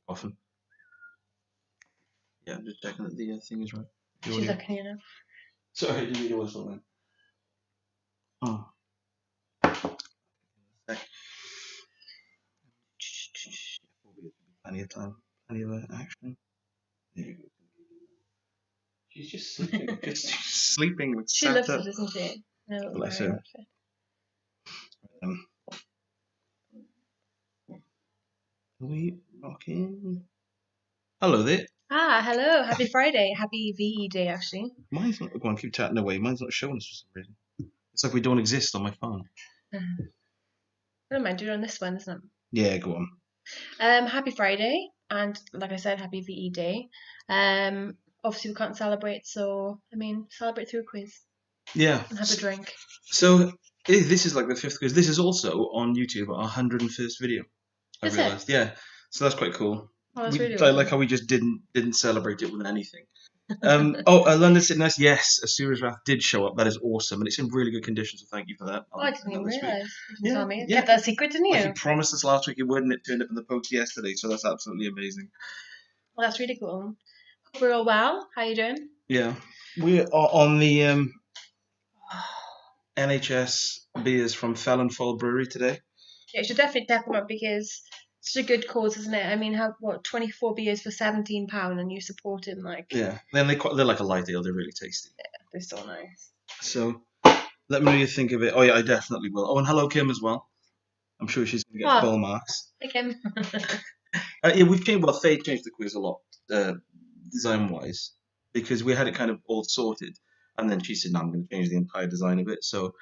often. Yeah, I'm just checking that the thing is right. She's looking, you know. Sorry, I didn't mean to whistle then. Oh. Plenty of time, plenty of action. There you go. She's just sleeping, just sleeping with She loves it, doesn't she? No, bless her. Are we rocking? Hello there. Ah, hello. Happy Friday. Happy VE Day, actually. Mine's not. Go on, keep chatting away. Mine's not showing us for some reason. It's like we don't exist on my phone. I don't mind doing it on this one, isn't it? Yeah, go on. Happy Friday, and like I said, happy VE Day. Obviously we can't celebrate, so I mean, celebrate through a quiz. Yeah. And have a drink. So this is like the 5th quiz. This is also on YouTube, our 101st video. I realised. Yeah. So that's quite cool. Oh, that's really I like how we just didn't celebrate it with anything. London City Nice. Yes, Asura's Wrath did show up. That is awesome, and it's in really good condition. So thank you for that. Oh, I didn't even realise. You didn't tell me. Yeah. Kept that secret, didn't you? You promised us last week you would, and it turned up in the post yesterday. So that's absolutely amazing. Well, that's really cool. Hope we're all well. How you doing? Yeah, we are on the NHS beers from Felon Fall Brewery today. Yeah, you should definitely tap them up because it's such a good cause, isn't it? I mean, 24 beers for £17 and you support him like. Yeah, then they're like a light ale. They're really tasty. Yeah, they're so nice. So let me know what you think of it. Oh yeah, I definitely will. Oh, and hello Kim as well. I'm sure she's going to get full marks. Hey Kim. Yeah, we've changed. Well, Faye changed the quiz a lot, design-wise, because we had it kind of all sorted, and then she said, "No, I'm going to change the entire design of it." So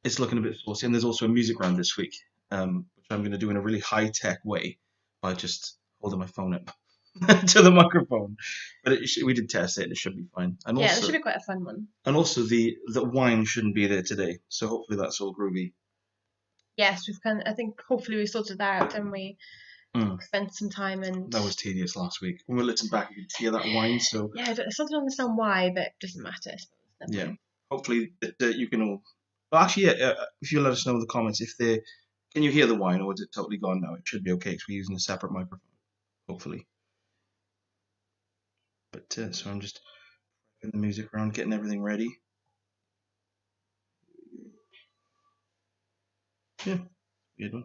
it's looking a bit saucy. And there's also a music round this week, which I'm going to do in a really high-tech way by just holding my phone up to the microphone. But we did test it, and it should be fine. And yeah, also, it should be quite a fun one. And also, the wine shouldn't be there today, so hopefully that's all groovy. Yes, I think hopefully we sorted that out and we spent some time and. That was tedious last week. When we listened back, you could hear that wine. So yeah, I still don't understand why, but it doesn't matter. Yeah, hopefully you can all. Well, actually, yeah. If you let us know in the comments can you hear the wine or is it totally gone now? It should be okay because we're using a separate microphone. Hopefully. But so I'm just putting the music around, getting everything ready. Yeah, good one.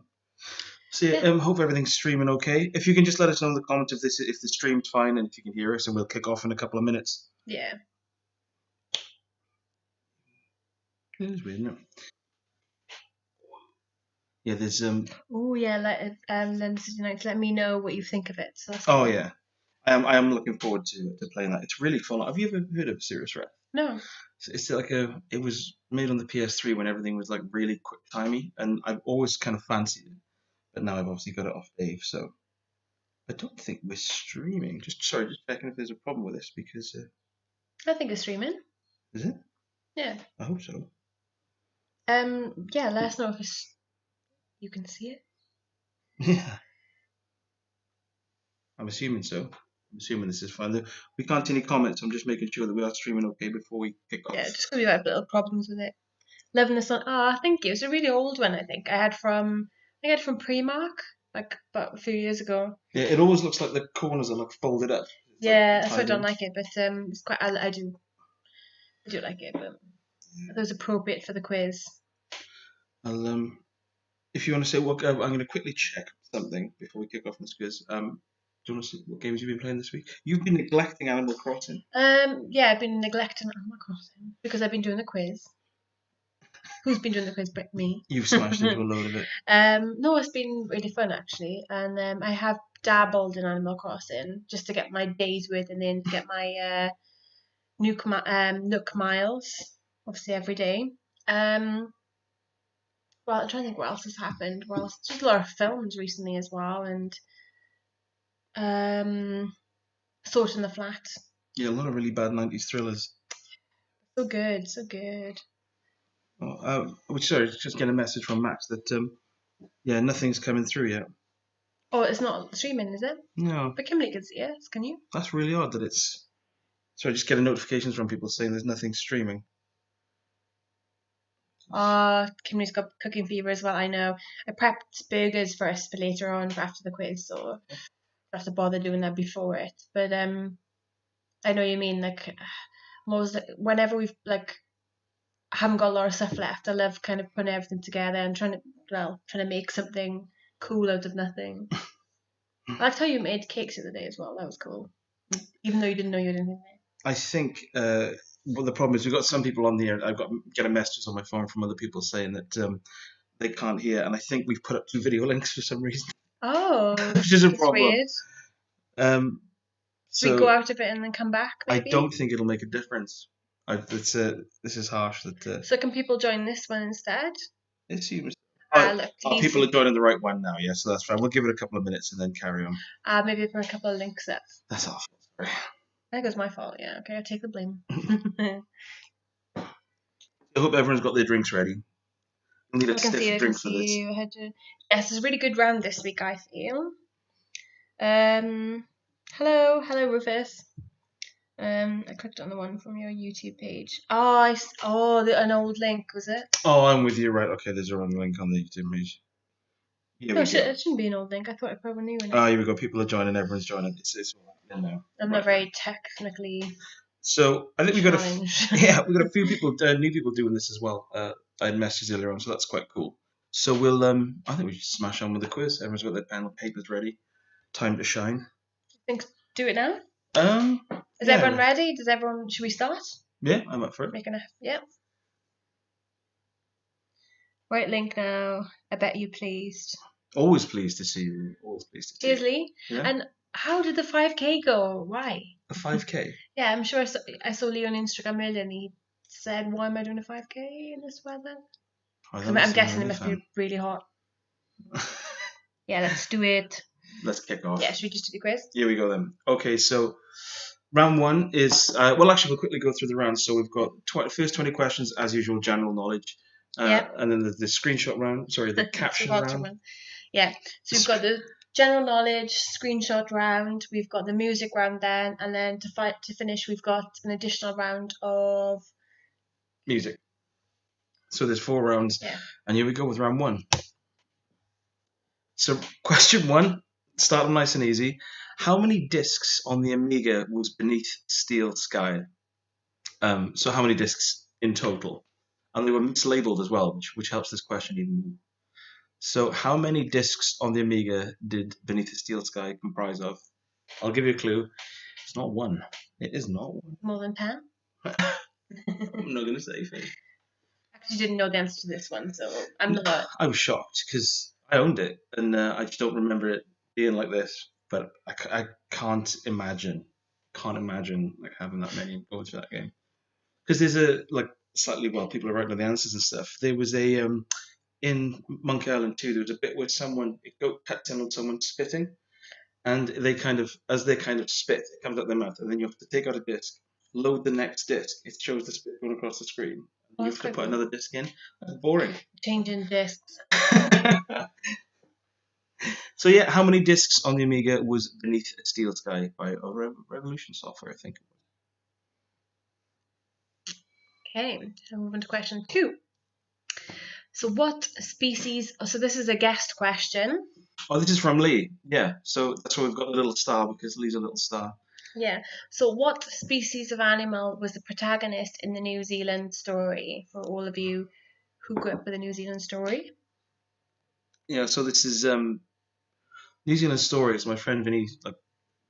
So yeah, hope everything's streaming okay. If you can just let us know in the comments if the stream's fine and if you can hear us, and we'll kick off in a couple of minutes. Yeah. It is weird, isn't it? Yeah, there's Oh yeah, London City Nights. Let me know what you think of it. So that's cool. Yeah, I am looking forward to playing that. It's really fun. Have you ever heard of Serious Wrath? No. It's like it was made on the PS3 when everything was like really quick timey, and I've always kind of fancied it, but now I've obviously got it off Dave, so I don't think we're streaming. Just checking if there's a problem with this because I think it's streaming. Is it? Yeah. I hope so. Yeah, let us know if you can see it. Yeah. I'm assuming so. I'm assuming this is fine. We can't see any comments. I'm just making sure that we are streaming okay before we kick off. Yeah, just because we have little problems with it. Loving the sun. Oh, thank you. It's a really old one, I think. I had from Primark, like about a few years ago. Yeah, it always looks like the corners are like folded up. Yeah, so I don't like it, but it's quite. I do like it, but it was appropriate for the quiz. I'll if you want to say what, I'm going to quickly check something before we kick off this quiz. Do you want to see what games you've been playing this week? You've been neglecting Animal Crossing. Yeah, I've been neglecting Animal Crossing because I've been doing the quiz. Who's been doing the quiz but me? You've smashed into a load of it. No, it's been really fun actually, and I have dabbled in Animal Crossing just to get my days worth and then to get my Nook miles, obviously every day. Well, I'm trying to think what else has happened. Well, just a lot of films recently as well, and Sorting the Flat. Yeah, a lot of really bad 90s thrillers. So good, so good. Sorry, just get a message from Max that nothing's coming through yet. Oh, it's not streaming, is it? No. But Kimberly can see it. Can you? That's really odd that it's. Sorry, just getting notifications from people saying there's nothing streaming. Kimberly's got cooking fever as well. I know. I prepped burgers for us for later on after the quiz, so have to bother doing that before it. But I know what you mean. Like, whenever we've like haven't got a lot of stuff left, I love kind of putting everything together and trying to make something cool out of nothing. I liked how you made cakes the other day as well. That was cool. Even though you didn't know you did anything there. I think well, the problem is we've got some people on the air. I've got getting messages on my phone from other people saying that they can't hear, and I think we've put up 2 video links for some reason. Oh, which is a that's problem. weird. So we go out of it and then come back, maybe? I don't think it'll make a difference. This is harsh. So can people join this one instead? It seems. Look, people are joining the right one now, yeah, so that's fine. We'll give it a couple of minutes and then carry on. Maybe put a couple of links up. That's awful. Sorry. I think it was my fault, yeah. Okay, I take the blame. I hope everyone's got their drinks ready. We'll need a stiff drink for this. Yes, it's a really good round this week, I feel. Hello, Rufus. I clicked on the one from your YouTube page. An old link, was it? Oh, I'm with you, right? Okay, there's a wrong link on the YouTube page. No, it shouldn't be an old link. I thought I probably knew it. Here we go. People are joining. Everyone's joining. It's all now. I'm not very technically. So I think we got a few people, new people doing this as well. I had messages earlier on, so that's quite cool. So we'll I think we should smash on with the quiz. Everyone's got their pen and papers ready. Time to shine. Do it now. Is everyone ready? Should we start? Yeah, I'm up for it. Yeah. Right link now. I bet you pleased. Always pleased to see you. Always pleased to see you. Seriously? Yeah. And how did the 5K go? Why? A 5K? Yeah, I'm sure I saw Leo on Instagram earlier and he said, why am I doing a 5K in this weather? I'm guessing it must be really hot. Yeah, let's do it. Let's kick off. Yeah, should we just do the quiz? Here we go then. Okay, so round 1 is, we'll quickly go through the rounds. So we've got first 20 questions, as usual, general knowledge. And then the screenshot round, the caption round. Yeah, so we've got the general knowledge, screenshot round, we've got the music round then, and then to finish we've got an additional round of music. So there's 4 rounds, and here we go with round 1. So question 1, start them nice and easy. How many discs on the Amiga was Beneath Steel Sky? So how many discs in total? And they were mislabeled as well, which helps this question even more. So how many discs on the Amiga did Beneath the Steel Sky comprise of? I'll give you a clue. It's not 1. It is not 1. More than 10? I'm not going to say anything. Actually, didn't know the answer to this one, so I'm not. I was shocked because I owned it, and I just don't remember it being like this. But I can't imagine like having that many going through that game. Because there's people are writing the answers and stuff. There was a in Monkey Island 2, there was a bit where it cuts in on someone spitting, and as they spit, it comes out their mouth, and then you have to take out a disc, load the next disc. It shows the spit going across the screen. You have to put another disc in. That's boring. Changing discs. So yeah, how many discs on the Amiga was Beneath a Steel Sky by Revolution Software, I think it was. Okay, so moving to question 2. So what species... So this is a guest question. Oh, this is from Lee. Yeah, so that's why we've got a little star, because Lee's a little star. Yeah. So what species of animal was the protagonist in the New Zealand story? For all of you who grew up with the New Zealand story. Yeah, so this is New Zealand story. It's my friend Vinny's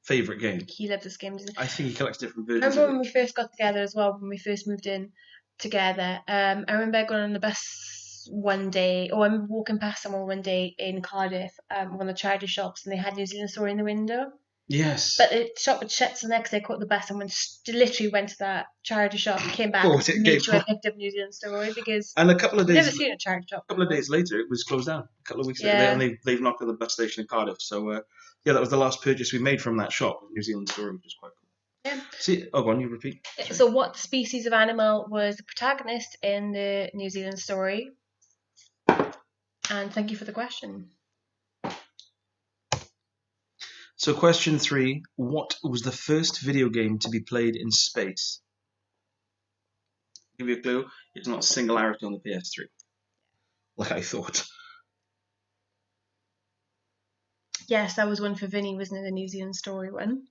favourite game. He loves this game. I think he collects different versions. I remember when we first got together as well, when we first moved in together. I remember going on the bus one day, or I'm walking past somewhere one day in Cardiff, one of the charity shops, and they had New Zealand story in the window. Yes. But the shop would shut, so the next day I caught the bus and literally went to that charity shop, came back, made sure I picked up New Zealand story because and a couple of days, I've never seen a charity shop. A couple of days later, it was closed down. A couple of weeks later, and they've knocked at the bus station in Cardiff. So that was the last purchase we made from that shop, New Zealand story, which is quite cool. Yeah. See, go on, you repeat. Sorry. So what species of animal was the protagonist in the New Zealand story? And thank you for the question. So question 3, what was the first video game to be played in space? I'll give you a clue, it's not Singularity on the PS3, like I thought. Yes, that was one for Vinny, wasn't it? The New Zealand story one.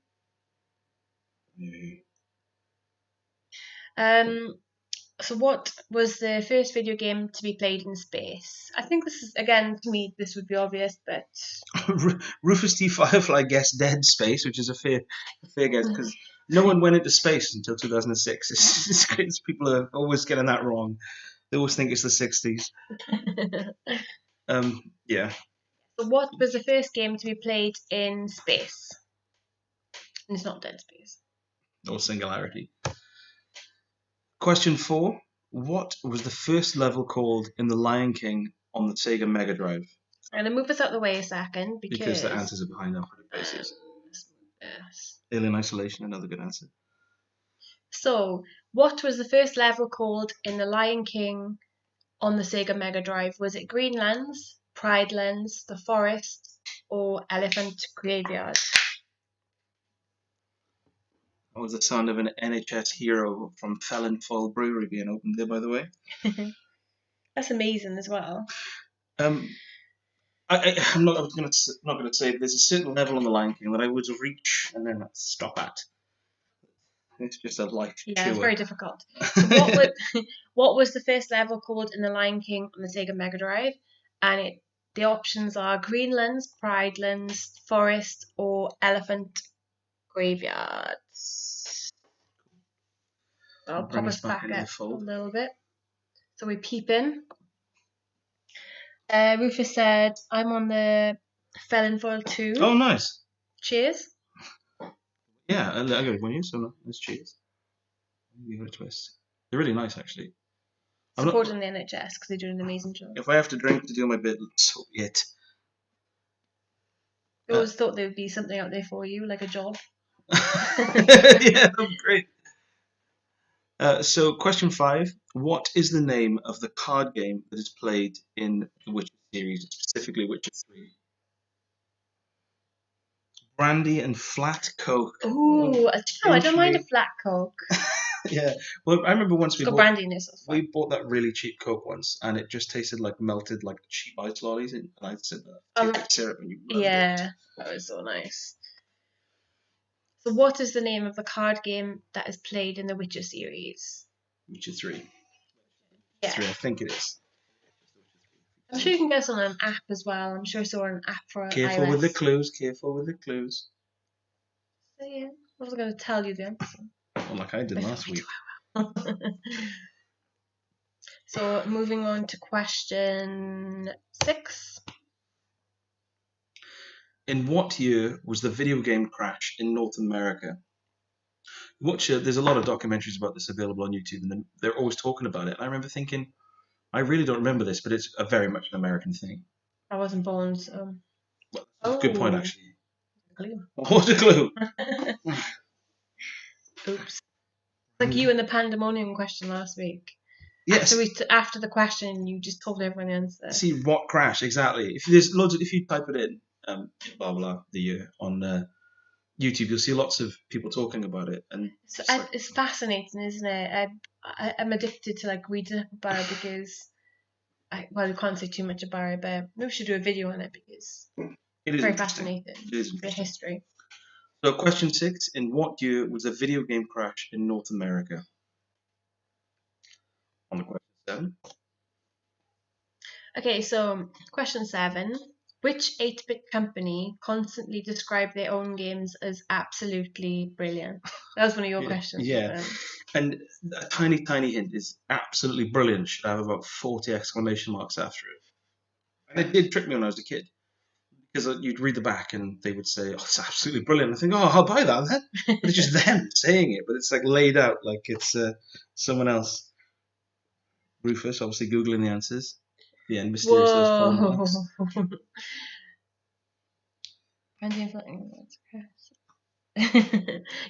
So what was the first video game to be played in space? I think this is, again, to me, this would be obvious, but... Rufus T. Firefly guessed Dead Space, which is a fair guess, because no one went into space until 2006. It's people are always getting that wrong. They always think it's the 60s. Yeah. So what was the first game to be played in space? And it's not Dead Space. Or Singularity. Question 4. What was the first level called in The Lion King on the Sega Mega Drive? I'm going to move this out of the way a second because the answers are behind our faces. Yes. Alien Isolation, another good answer. So, what was the first level called in The Lion King on the Sega Mega Drive? Was it Greenlands, Pride Lands, The Forest, or Elephant Graveyard? That was the sound of an NHS hero from Felon Fall Brewery being opened there, by the way. That's amazing as well. I'm not going to say there's a certain level on the Lion King that I would reach and then stop at. It's just a life chewer. Yeah, it's very difficult. So what was the first level called in The Lion King on the Sega Mega Drive? And the options are Greenlands, Pride Lands, Forest, or Elephant Graveyard. I'll pop us back up a little bit. So we peep in. Rufus said, I'm on the Felon Foil 2. Oh, nice. Cheers. Yeah, I got it when you, so no, let's cheers. Give it a twist. They're really nice, actually. Supporting the NHS because they do an amazing job. If I have to drink to do my bit, so be it. I always thought there would be something out there for you, like a job. Yeah, that's great. So, question 5. What is the name of the card game that is played in the Witcher series, specifically Witcher 3? Brandy and flat Coke. Ooh, I don't mind a flat Coke. Yeah. Well, I remember once we bought that really cheap Coke once, and it just tasted like melted, like cheap ice lollies, and I said that syrup, and you loved it. That was so nice. So, what is the name of the card game that is played in the Witcher series? Witcher 3. Yeah. 3, I think it is. I'm sure you can get this on an app as well. I'm sure it's on an app for Careful iOS. with the clues. Careful with the clues. So, yeah, I was going to tell you the answer. Well, like I did last week. So, moving on to question 6. In what year was the video game crash in North America? There's a lot of documentaries about this available on YouTube, and they're always talking about it. And I remember thinking, I really don't remember this, but it's very much an American thing. I wasn't born, so... Well, good point, actually. Clue. What a clue! Oops. Like you and the pandemonium question last week. Yes. After the question, you just told everyone the answer. See what crash exactly? If you type it in, blah blah, the year on YouTube, you'll see lots of people talking about it, and it's fascinating, isn't it? I'm addicted to reading about it because we can't say too much about it, but maybe we should do a video on it because it's very fascinating. It is the history. So, question 6: in what year was a video game crash in North America? On the question 7. Okay, so question 7. Which 8-bit company constantly described their own games as absolutely brilliant? That was one of your questions. Yeah, and a tiny hint is absolutely brilliant. Should have about 40 exclamation marks after it. And it did trick me when I was a kid. Because you'd read the back and they would say, oh, it's absolutely brilliant. I think, oh, I'll buy that then. But it's just them saying it, but it's laid out like it's someone else. Rufus, obviously Googling the answers. The end, mysterious those phone marks.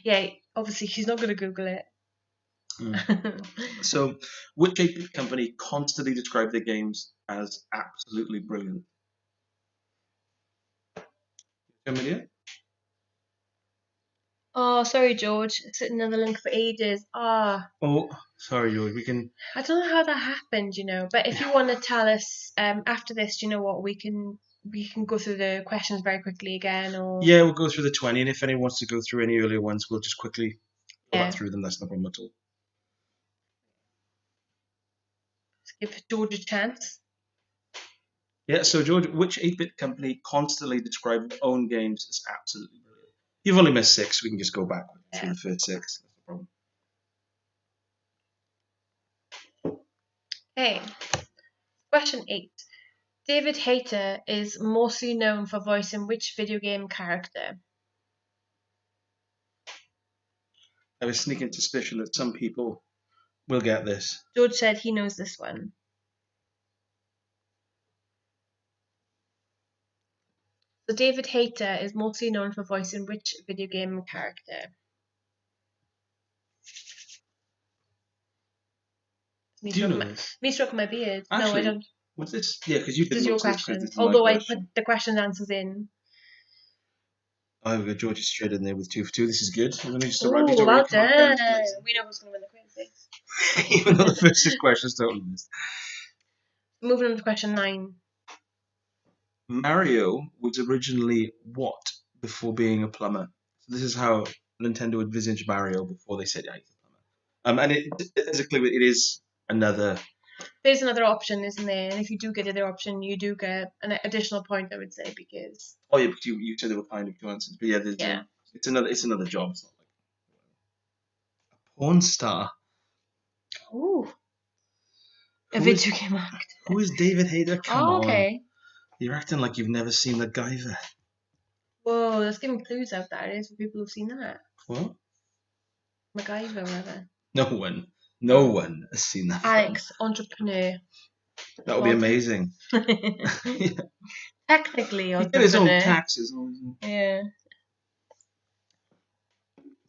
Yeah, obviously she's not going to Google it. So, which 8-bit company constantly described their games as absolutely brilliant? Familiar? Oh, sorry, George. It's sitting on the link for ages. Oh, sorry, George. I don't know how that happened, but if you want to tell us after this, you know what, we can we can go through the questions very quickly again, or Yeah, we'll go through the 20, and if anyone wants to go through any earlier ones, we'll just quickly go Yeah. back through them. That's no problem at all. give George a chance. Yeah, so George, which 8-bit company constantly described their own games as absolutely brilliant? You've only missed 6, we can just go back through the first 6. That's no problem. Okay. Question 8. David Hayter is mostly known for voicing which video game character? I have a sneaking suspicion that some people will get this. George said he knows this one. So David Hayter is mostly known for voicing which video game character? Me Do you know stroking this? me stroking my beard. Actually, no, I don't. What's this? Yeah, because you This did is your most of this question. quiz. This is my Although I question. put the question answers in. Oh, we've got George is straight in there with 2 for 2. This is good. We're going to just Oh, arrive. He's well already come up done. against We know who's going to win the quiz. this. Even though the first 6 questions totally missed. Moving on to question 9. Mario was originally what before being a plumber? So this is how Nintendo envisaged Mario before they said, yeah, he's a plumber. And there's a clue. It is another. There's another option, isn't there? And if you do get the other option, you do get an additional point, I would say, because. Oh yeah, because you said there were kind of 2 answers, but yeah, Yeah. It's another job. It's not like a porn star. Ooh. A Who video game actor. Who is David Hayter? Come on. Okay. You're acting like you've never seen the Guyver. Whoa, that's giving clues out there. It is for people who've seen that. What? MacGyver, whatever. No one has seen that. Alex, entrepreneur. That would be amazing. Technically, he did his own taxes. Yeah.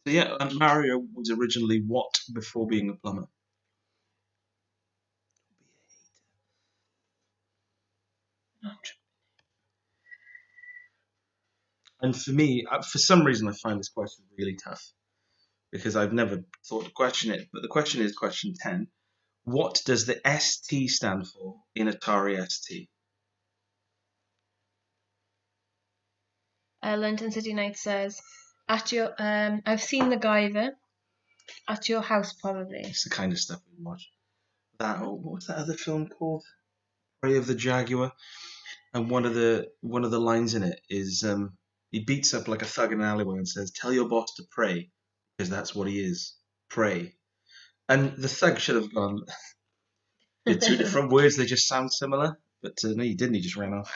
So yeah, Mario was originally what before being a plumber? And for me, for some reason, I find this question really tough because I've never thought to question it. But the question is question 10. What does the ST stand for in Atari ST? London City Night says, "At your I've seen the Guyver. At your house, probably." It's the kind of stuff we watch. What was that other film called? Prey of the Jaguar. And one of the lines in it is he beats up like a thug in an alleyway and says, "Tell your boss to pray, because that's what he is. Pray." And the thug should have gone. They're 2 different words. They just sound similar, but no, he didn't. He just ran off.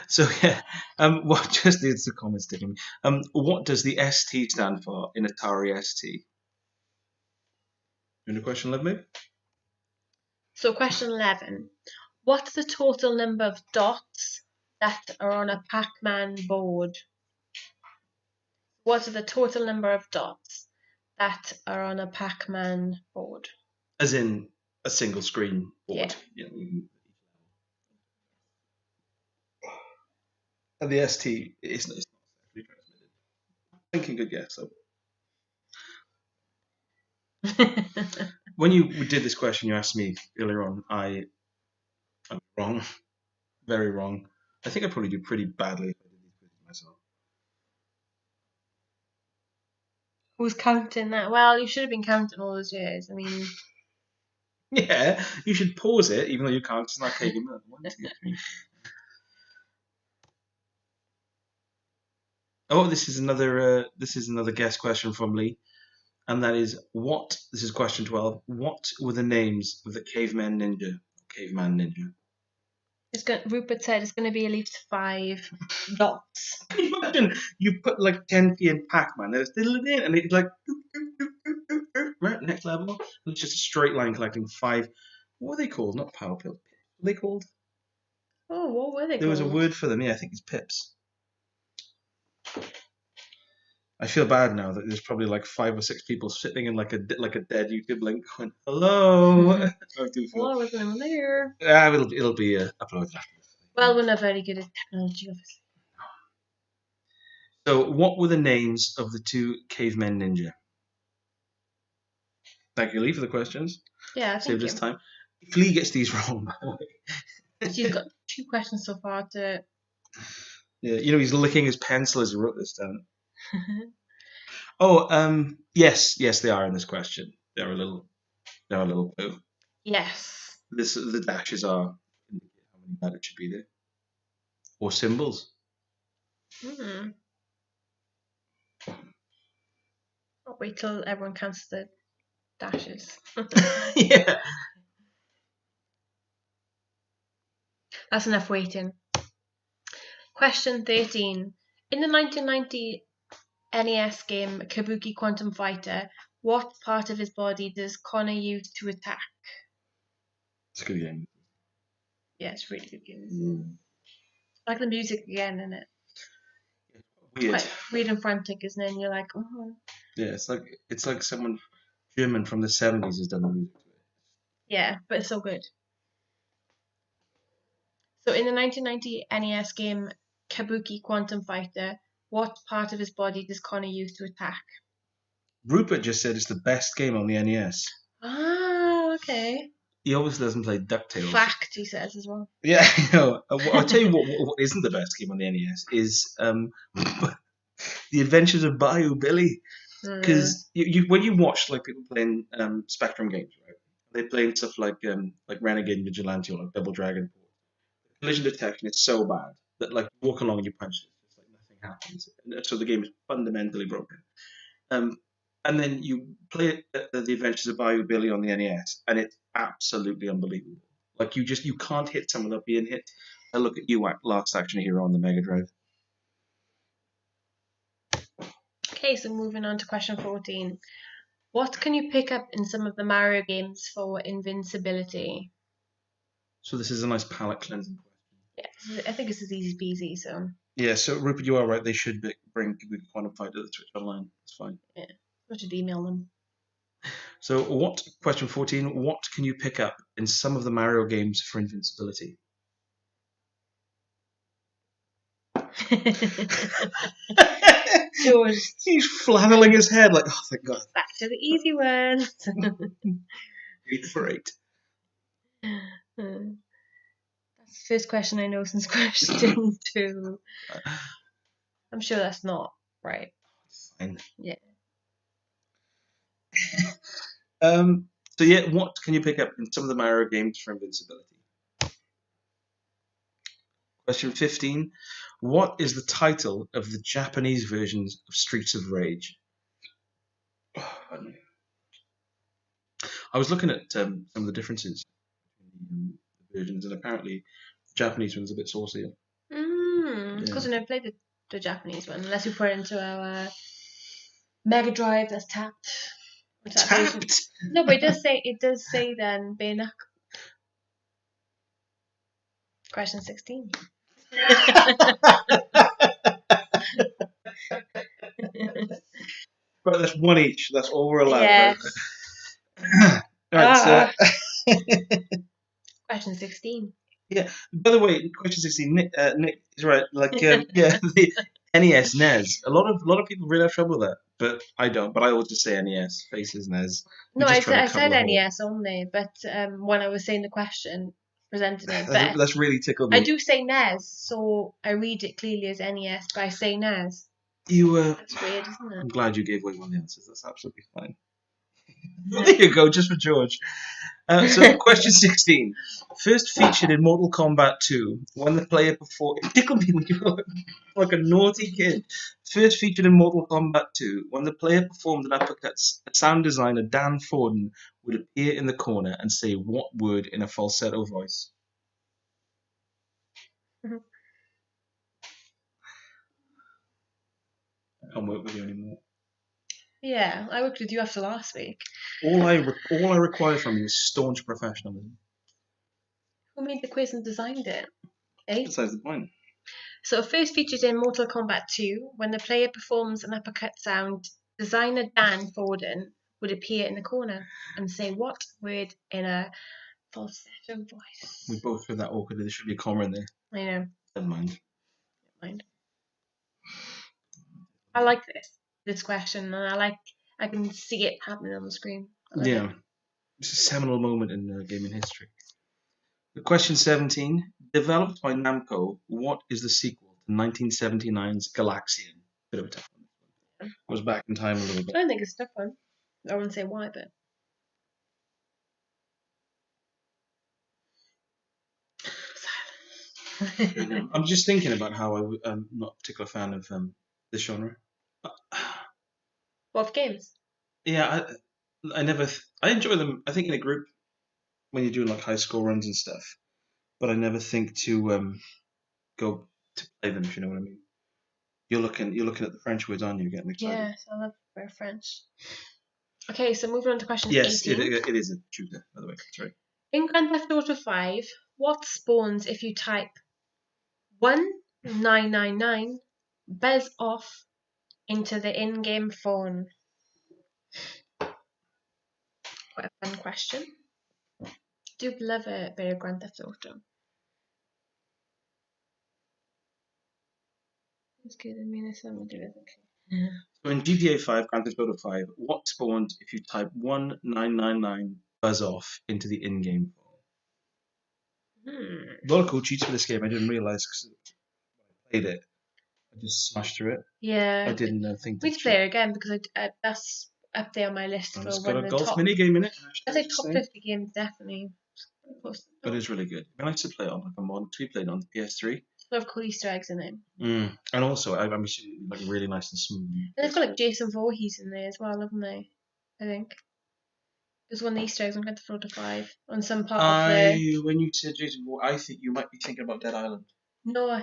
So yeah, what just needs the comments sticking. What does the ST stand for in Atari ST? You know question 11, maybe? So question 11. What's the total number of dots that are on a Pac-Man board? What are the total number of dots that are on a Pac-Man board? As in a single screen board. Yeah. And the ST is not actually transmitted. Thinking good guess. So. When you did this question, you asked me earlier on. I'm wrong, very wrong. I think I'd probably do pretty badly if I did these quizzes myself. Who's counting that? Well, you should have been counting all those years. I mean, yeah, you should pause it, even though you can't. It's not taking them. 1, 2, 3. Oh, this is another guess question from Lee, and that is what? This is question 12. What were the names of the caveman ninja? Rupert said it's going to be at least 5 dots. Can you imagine you put like 10p in Pac-Man, there's and it's like right next level, and it's just a straight line collecting 5. What were they called? Not power pills. What were they called? Oh, what were they called? There was a word for them. Yeah, I think it's pips. I feel bad now that there's probably like 5 or 6 people sitting in like a dead YouTube link going, "Hello." I do feel. Well, I wasn't even there. It'll be uploaded after this. Well, we're not very good at technology, obviously. So, what were the names of the 2 cavemen ninja? Thank you, Lee, for the questions. Yeah, Saved us time. Flea gets these wrong, by the way. She's got 2 questions so far to. Yeah, he's licking his pencil as he wrote this down. Oh, yes, they are in this question. They're a little poo. Yes. The dashes are indicate how many letters should be there, or symbols. I'll wait till everyone counts the dashes. Yeah. That's enough waiting. Question 13. In the 1990 NES game Kabuki Quantum Fighter, what part of his body does Connor use to attack? It's a good game. Yeah, it's a really good game. I like the music again, isn't it? Weird. Quite weird and frantic, isn't it? And you're like, oh. Yeah, it's like someone German from the 70s has done the music to it. Yeah, but it's so good. So in the 1990 NES game Kabuki Quantum Fighter, what part of his body does Connor use to attack? Rupert just said it's the best game on the NES. Ah, okay. He obviously doesn't play DuckTales. Fact, he says as well. Yeah, I know. I'll tell you what isn't the best game on the NES is The Adventures of Bayou Billy. Because when you watch like people playing Spectrum games, right? They play stuff like Renegade and Vigilante or like Double Dragon. Collision detection is so bad that like you walk along and you punch it, it's like nothing happens. And so the game is fundamentally broken. And then you play The Adventures of Bayou Billy on the NES, and it's absolutely unbelievable. Like you can't hit someone without being hit. I look at you, Last Action Hero on the Mega Drive. Okay, so moving on to question 14. What can you pick up in some of the Mario games for invincibility? So this is a nice palate cleansing question. Yeah, I think this is easy peasy, so. Yeah, so Rupert, you are right. They should bring Quantum Fight to the Twitch online. It's fine. Yeah, I should email them. So question 14, what can you pick up in some of the Mario games for invincibility? George. He's flanneling his head like, oh, thank God. Back to the easy ones. 8 for 8. That's the first question I know since question 2. I'm sure that's not right. Fine. Yeah. So yeah, what can you pick up in some of the Mario games for invincibility? Question 15. What is the title of the Japanese versions of Streets of Rage? I was looking at some of the differences between the versions, and apparently the Japanese one's a bit saucier. Because I never played the Japanese one, unless we put it into our Mega Drive that's tapped. Tapped? No, but it does say then Bayonetta. Question 16. Right, that's one each. That's all we're allowed. Yes. Right, question 16. Yeah. By the way, question 16. Nick is right. Like, yeah, the NES. A lot of people really have trouble with that, but I don't. But I always just say NES. Faces NES. No, I said NES only, but when I was saying the question, presenting it, but that's really tickled me. I do say NES, so I read it clearly as NES, but I say NES. That's weird, isn't it? I'm glad you gave away one of the answers. That's absolutely fine. There you go, just for George. So, question 16. First featured in Mortal Kombat 2, when the player performed... It tickled me when you were like a naughty kid. First featured in Mortal Kombat 2, when the player performed an uppercut, sound designer Dan Forden would appear in the corner and say what word in a falsetto voice? I can't work with you anymore. Yeah, I worked with you after last week. All I require from you is staunch professionalism. Who made the quiz and designed it? Eh? Besides the point. So first featured in Mortal Kombat 2, when the player performs an uppercut sound, designer Dan Forden would appear in the corner and say what word in a falsetto voice. We both heard that awkwardly. There should be a comma in there. I know. Never mind. I like this question, and I can see it happening on the screen. Yeah. It's a seminal moment in gaming history. Question 17. Developed by Namco, what is the sequel to 1979's Galaxian? Bit of a tough one. I was back in time a little I bit. don't think it's a tough one. I wouldn't say why, but I know. I'm just thinking about how I'm not a particular fan of this genre. What games? Yeah, I never. I enjoy them. I think in a group when you're doing like high score runs and stuff, but I never think to go to play them. If you know what I mean. You're looking at the French words, aren't you? Getting excited. Yes, I love very French. Okay, so moving on to question Yes, 18. it is a shooter, by the way. Sorry. In Grand Theft Auto 5, what spawns if you type 1999 bez off into the in-game phone? Quite a fun question. Do love a bit of Grand Theft Auto. It's good. I mean, it's something to do with it. So in GTA 5, Grand Theft Auto 5, what spawned if you type 1999 buzz off into the in-game phone? A lot of cool cheats for this game. I didn't realize because I played it. I just smashed through it. Yeah. I didn't think we need to play it again because that's up there on my list for it's one got of a the golf top. mini game in it. I think top 50 games definitely. But it's really good. I like to play it on like a mod. We played it on the PS3. A lot of cool Easter eggs in it. And also, I'm assuming like really nice and smooth. And they've got like Jason Voorhees in there as well, haven't they? I think. There's one of the Easter eggs on Grand Theft Auto 5 on some part of the. When you said Jason Voorhees, I think you might be thinking about Dead Island. No,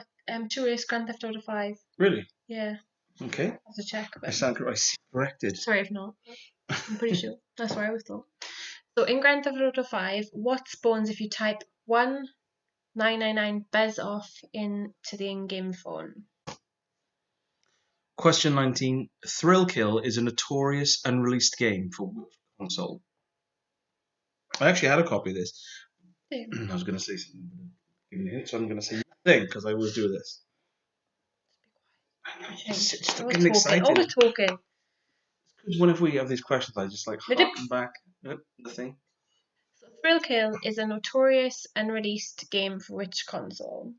sure it's Grand Theft Auto 5. Really? Yeah. Okay. I have to check. But... I stand corrected. Sorry if not. I'm pretty sure. That's what I always thought. So in Grand Theft Auto 5, what spawns if you type 1999 bez off into the in-game phone? Question 19. Thrill Kill is a notorious unreleased game for which console? I actually had a copy of this. Yeah. I was going to say something, so I'm going to say thing because I always do this. Just getting excited. All the talking. Because whenever we have these questions, I just like harken back. The thing. So Thrill Kill is a notorious unreleased game for which console?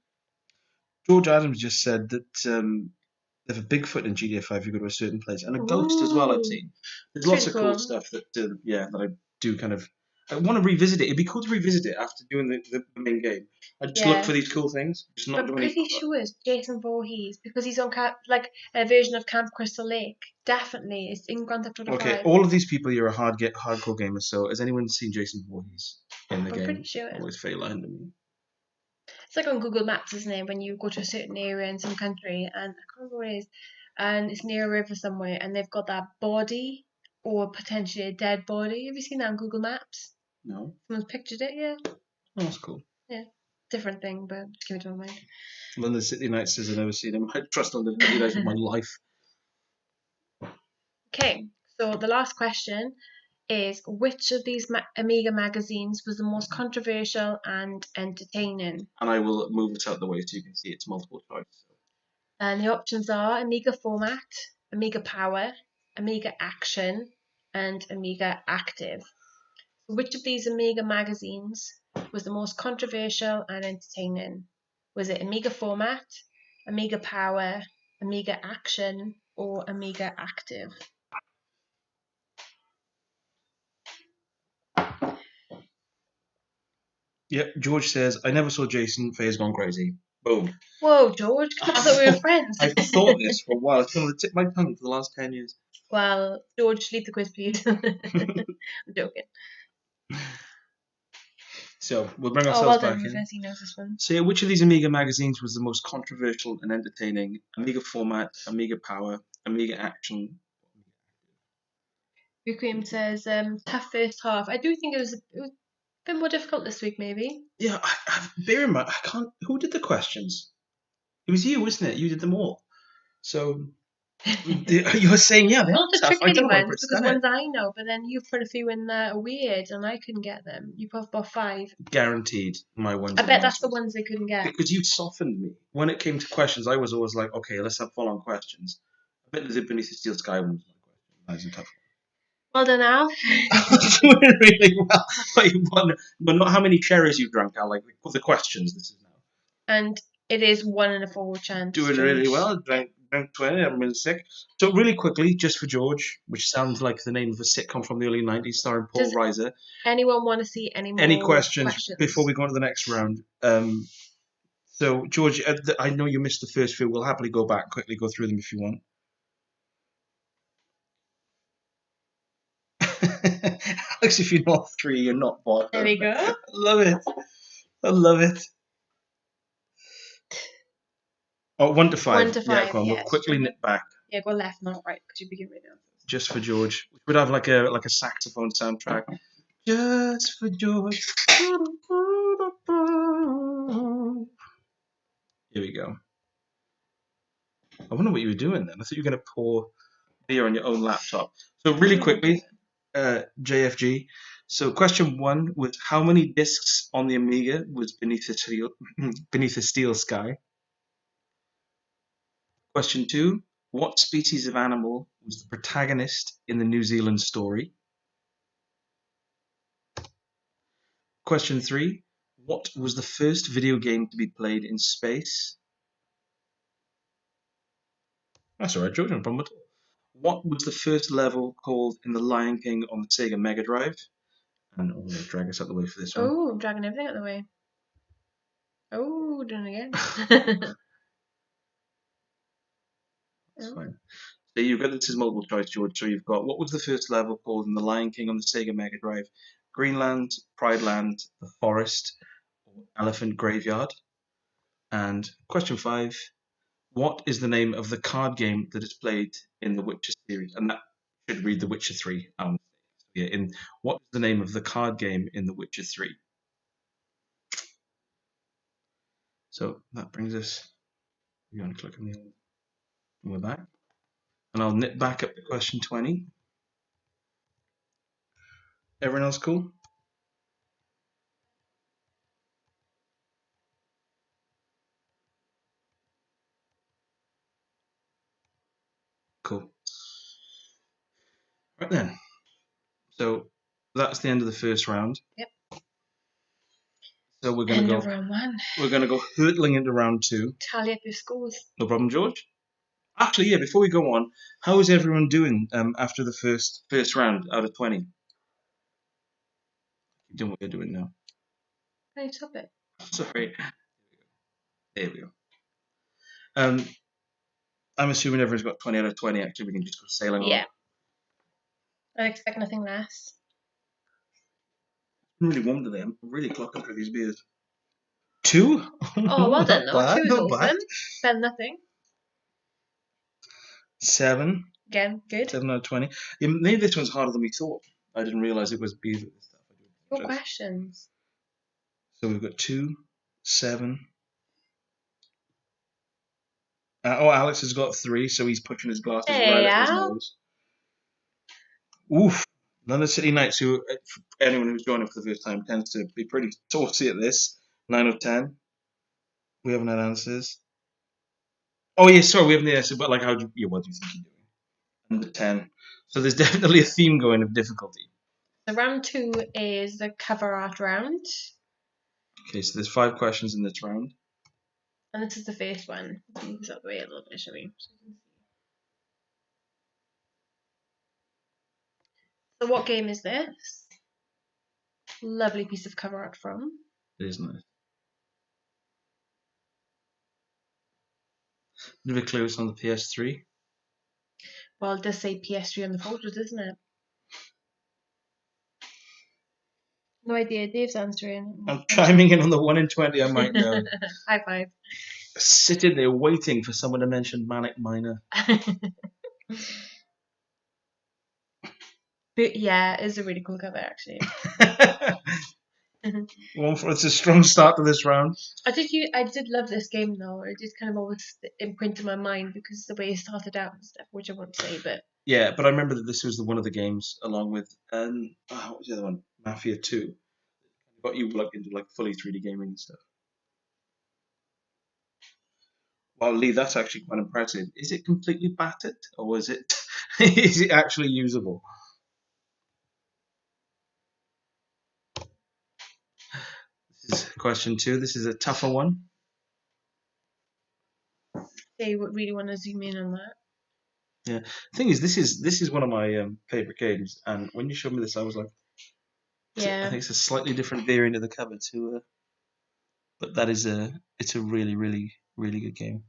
George Adams just said that they have a Bigfoot in GTA 5 if you go to a certain place, and a ghost as well. I've seen. There's lots of cool stuff that that I do kind of. I want to revisit it. It'd be cool to revisit it after doing the main game. I just look for these cool things. Just not I'm pretty sure it's Jason Voorhees because he's on like a version of Camp Crystal Lake. Definitely, it's in Grand Theft Auto 5. Okay, all of these people here are hardcore gamers. So has anyone seen Jason Voorhees in the game? I'm pretty sure. Always fail behind me. It's like on Google Maps, isn't it? When you go to a certain area in some country, and I can't remember what it is, and it's near a river somewhere, and they've got that body or potentially a dead body. Have you seen that on Google Maps? No. Someone's pictured it, yeah. Oh, that's cool. Yeah, different thing, but just give it to my mind. London City Knights says I've never seen him. I trust London City Knights with my life. Okay, so the last question is which of these Amiga magazines was the most controversial and entertaining? And I will move it out of the way so you can see it's multiple choice. And the options are Amiga Format, Amiga Power, Amiga Action, and Amiga Active. Which of these Amiga magazines was the most controversial and entertaining? Was it Amiga Format, Amiga Power, Amiga Action, or Amiga Active? Yep, George says, I never saw Jason. Faye's gone crazy. Boom. Whoa, George, I thought we were friends. I've thought this for a while. It's been on the tip of my tongue for the last 10 years. Well, George, leave the quiz, please. I'm joking. So, we'll bring ourselves back in. He knows this one. So, which of these Amiga magazines was the most controversial and entertaining? Amiga Format, Amiga Power, Amiga Action. Requiem says, tough first half. I do think it was a bit more difficult this week, maybe. Yeah, bear in mind, I can't. Who did the questions? It was you, wasn't it? You did them all. So you're saying, yeah, they're not the tough. tricky ones, because ones I know, but then you put a few in that are weird, and I couldn't get them. You put about 5. Guaranteed, my ones. I bet that's the ones they couldn't get. Because you softened me when it came to questions. I was always like, okay, let's have full-on questions. I bet the Beneath the Steel Sky one was my question. That was a tough one. Well done, Al. Doing really well. But not how many cherries you've drunk, Al. Like the questions. This is now. And it is 1 in a 4 chance. Doing George. really well. Drank 20. I'm really sick. So really quickly, just for George, which sounds like the name of a sitcom from the early '90s, starring Paul Does Reiser. anyone want to see any more Any questions before we go on to the next round? So George, I know you missed the first few. We'll happily go back quickly, go through them if you want. Alex, if you're not 3, you're not bothered. There we go. I love it. I love it. Oh, 1 to 5. 1 to 5. Yeah, come on. Yes. We'll quickly nip back. Yeah, go left, not right, because you begin right now. Just for George. We would have like a saxophone soundtrack. Just for George. Here we go. I wonder what you were doing then. I thought you were going to pour beer on your own laptop. So really quickly, JFG. So question 1 was how many discs on the Amiga was beneath a steel sky? Question 2, what species of animal was the protagonist in the New Zealand story? Question 3, what was the first video game to be played in space? That's all right, George, no problem at all. What was the first level called in The Lion King on the Sega Mega Drive? And I'm going to drag us out the way for this one. Oh, I'm dragging everything out the way. Oh, doing it again. That's fine. So you've got, this is multiple choice, George. So you've got, what was the first level called in The Lion King on the Sega Mega Drive? Greenland, Pride Land, The Forest, or Elephant Graveyard? And question 5, what is the name of the card game that is played in the Witcher series? And that should read The Witcher 3. What is the name of the card game in The Witcher 3? So that brings us, you want to click on the old, and we're back. And I'll nip back up to question 20. Everyone else cool? Cool. Right then. So that's the end of the first round. Yep. So we're going to go. Round 1. We're going to go hurtling into round 2. Tally up your scores. No problem, George. Actually, yeah. Before we go on, how is everyone doing after the first round out of 20? Keep doing what you're doing now. Can you stop it? Sorry. There we go. I'm assuming everyone's got 20 out of 20. Actually, we can just go sailing on. Yeah. I expect nothing less. I'm really warm today. I'm really clocking through these beers. 2? Oh, well done, though. Bad, 2 is not awesome. bad. Better than nothing. 7. Again, good. 7 out of 20. Yeah, maybe this one's harder than we thought. I didn't realise it was beers with this stuff. What questions? So we've got 2, 7. Alex has got 3, so he's pushing his glasses right up his nose. Oof. London City Knights, who, anyone who's joining for the first time, tends to be pretty saucy at this. 9 out of 10. We haven't had answers. Oh, yeah, sorry, we haven't had answers, but like, what do you think you're doing? Under 10. So there's definitely a theme going of difficulty. So round 2 is the cover art round. Okay, so there's 5 questions in this round. And this is the first one. Let's move this out the way a little bit, shall we? So what game is this? Lovely piece of cover art from. It is nice. Bit of a clue, it's on the PS3. Well, it does say PS3 on the photos, doesn't it? No idea. Dave's answering. I'm chiming in on the 1 in 20, I might know. High five. Sitting there waiting for someone to mention Manic Miner. But yeah, it's a really cool cover, actually. It's a strong start to this round. I did love this game though. It just kind of always imprinted my mind because the way it started out and stuff, which I won't say, but yeah. But I remember that this was one of the games, along with what was the other one? Mafia 2. Got you into fully 3D gaming and stuff. Well, Lee, that's actually quite impressive. Is it completely battered, or is it actually usable? Question 2. This is a tougher one. They would really want to zoom in on that. Yeah. The thing is, this is one of my favorite games, and when you showed me this, I was like, Yeah. I think it's a slightly different variant of the cover to, but that is it's a really, really, really good game.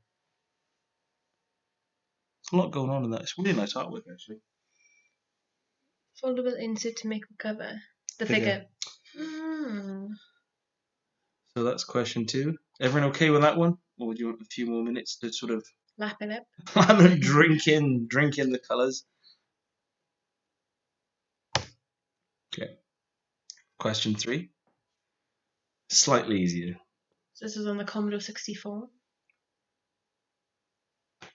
There's a lot going on in that. It's really nice artwork, actually. Foldable insert to make the cover. The figure. So that's question 2. Everyone okay with that one? Or would you want a few more minutes to sort of Lap it up. drink in the colours? Okay. Question 3. Slightly easier. So this is on the Commodore 64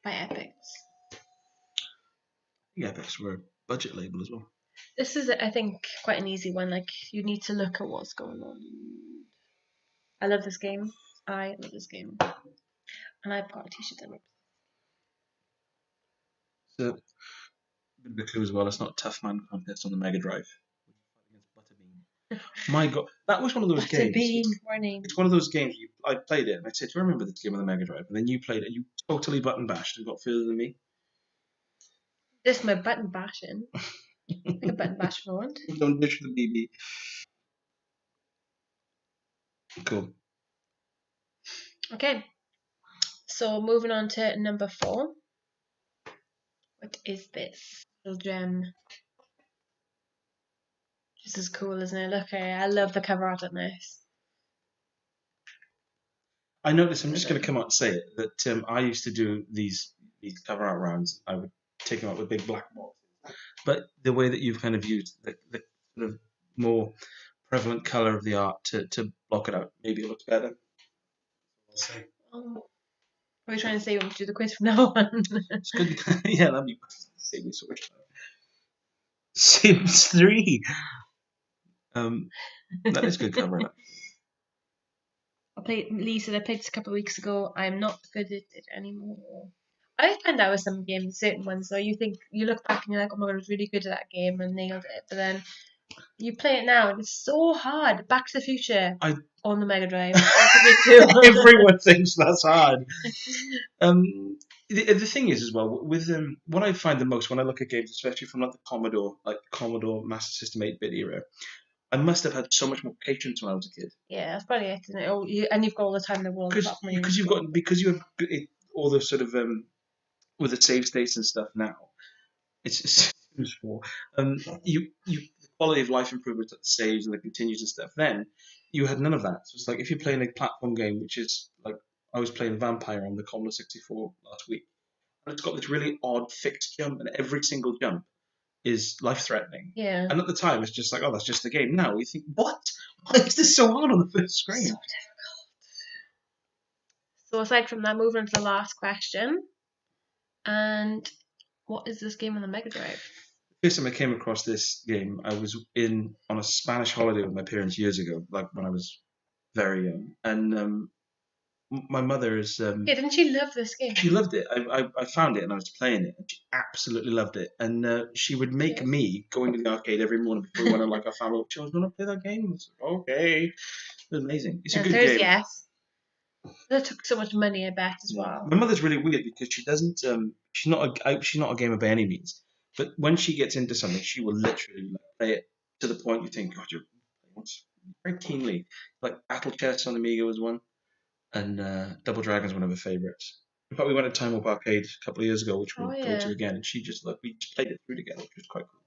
by Epix. Yeah, Epix were a budget label as well. This is, I think, quite an easy one. Like, you need to look at what's going on. I love this game. I love this game. And I've got a t-shirt that rips. So, the clue as well, it's not Tough Man Contest on the Mega Drive. My God, that was one of those games. Warning. It's one of those games, I played it, and I said, do you remember this game on the Mega Drive? And then you played it, and you totally button bashed and got further than me. This is my button bashing. I can button bash if I want. Don't dish the BB. Cool. Okay. So moving on to number 4. What is this little gem? This is cool, isn't it? Look, I love the cover art on this. I noticed, I'm just going to come out and say it, that I used to do these cover art rounds. I would take them out with big black boxes. But the way that you've kind of used the sort of more prevalent colour of the art to block it out, maybe it looks better. Are we trying to say you want to do the quiz from now on? It's good. Yeah, that'd be same sort of Sims 3. That is good cover art. Lee said I played this a couple of weeks ago. I'm not good at it anymore. I find that with some games, certain ones, though, you look back and you're like, oh my god, I was really good at that game and nailed it. But then you play it now and it's so hard. Back to the Future on the Mega Drive. Everyone thinks that's hard. The thing is as well, with what I find the most when I look at games, especially from like the Commodore Master System 8-bit era, I must have had so much more patience when I was a kid. Yeah, that's probably it, isn't it? And you've got all the time in the world. Because you have all the sort of with the save states and stuff now. It's useful. The quality of life improvements at the saves and the continues and stuff. Then you had none of that. So it's like if you're playing a platform game, which is like I was playing Vampire on the Commodore 64 last week, and it's got this really odd fixed jump, and every single jump is life-threatening. Yeah. And at the time, it's just like, oh, that's just the game. Now you think, what? Why is this so hard on the first screen? So difficult. So aside from that, moving on to the last question. And what is this game on the Mega Drive? The first time I came across this game, I was on a Spanish holiday with my parents years ago, like when I was very young. And my mother is... yeah, didn't she love this game? She loved it. I found it and I was playing it, and she absolutely loved it. And she would make me go into the arcade every morning before we went on like our family. She was going to play that game. I was like, okay. It was amazing. It's a good game. Yes. That took so much money, I bet, as well. My mother's really weird because she doesn't. She's not a gamer by any means. But when she gets into something, she will literally play it to the point you think, God, you're very keenly. Like Battle Chess on Amiga was one, and Double Dragon's one of her favourites. In fact, we went to Time Warp Arcade a couple of years ago, which we'll go to again, and we just played it through together, which was quite cool.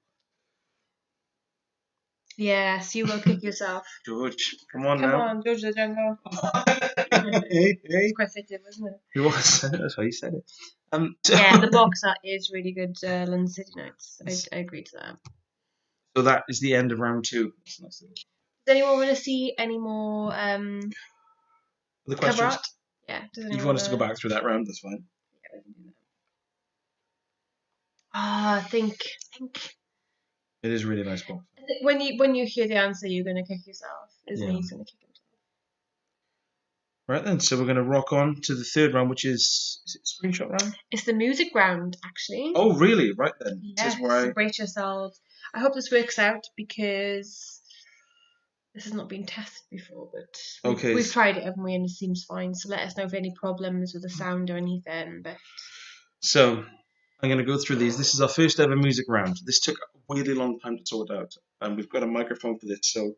Yes, you will kick yourself. George, come on now. Come on, George the Jungle. hey. It's quite fictive, wasn't it? It was. That's why you said it. Yeah, the box art is really good. London City Nights. I agree to that. So that is the end of round 2. Does anyone want to see any more the questions? Cover art? Yeah. If you want us to go back through that round, that's fine. Yeah, we can do that. Think. It is a really nice box. When you hear the answer, you're going to kick yourself. Isn't he? He's going to kick himself. Right then, so we're going to rock on to the third round, which is it screenshot round? It's the music round, actually. Oh, really? Right then. Yes, brace yourselves. I hope this works out because This has not been tested before, but Okay. we've tried it, haven't we? And it seems fine. So let us know if any problems with the sound or anything. But So I'm going to go through these. This is our first ever music round. This took a really long time to sort out, and we've got a microphone for this. So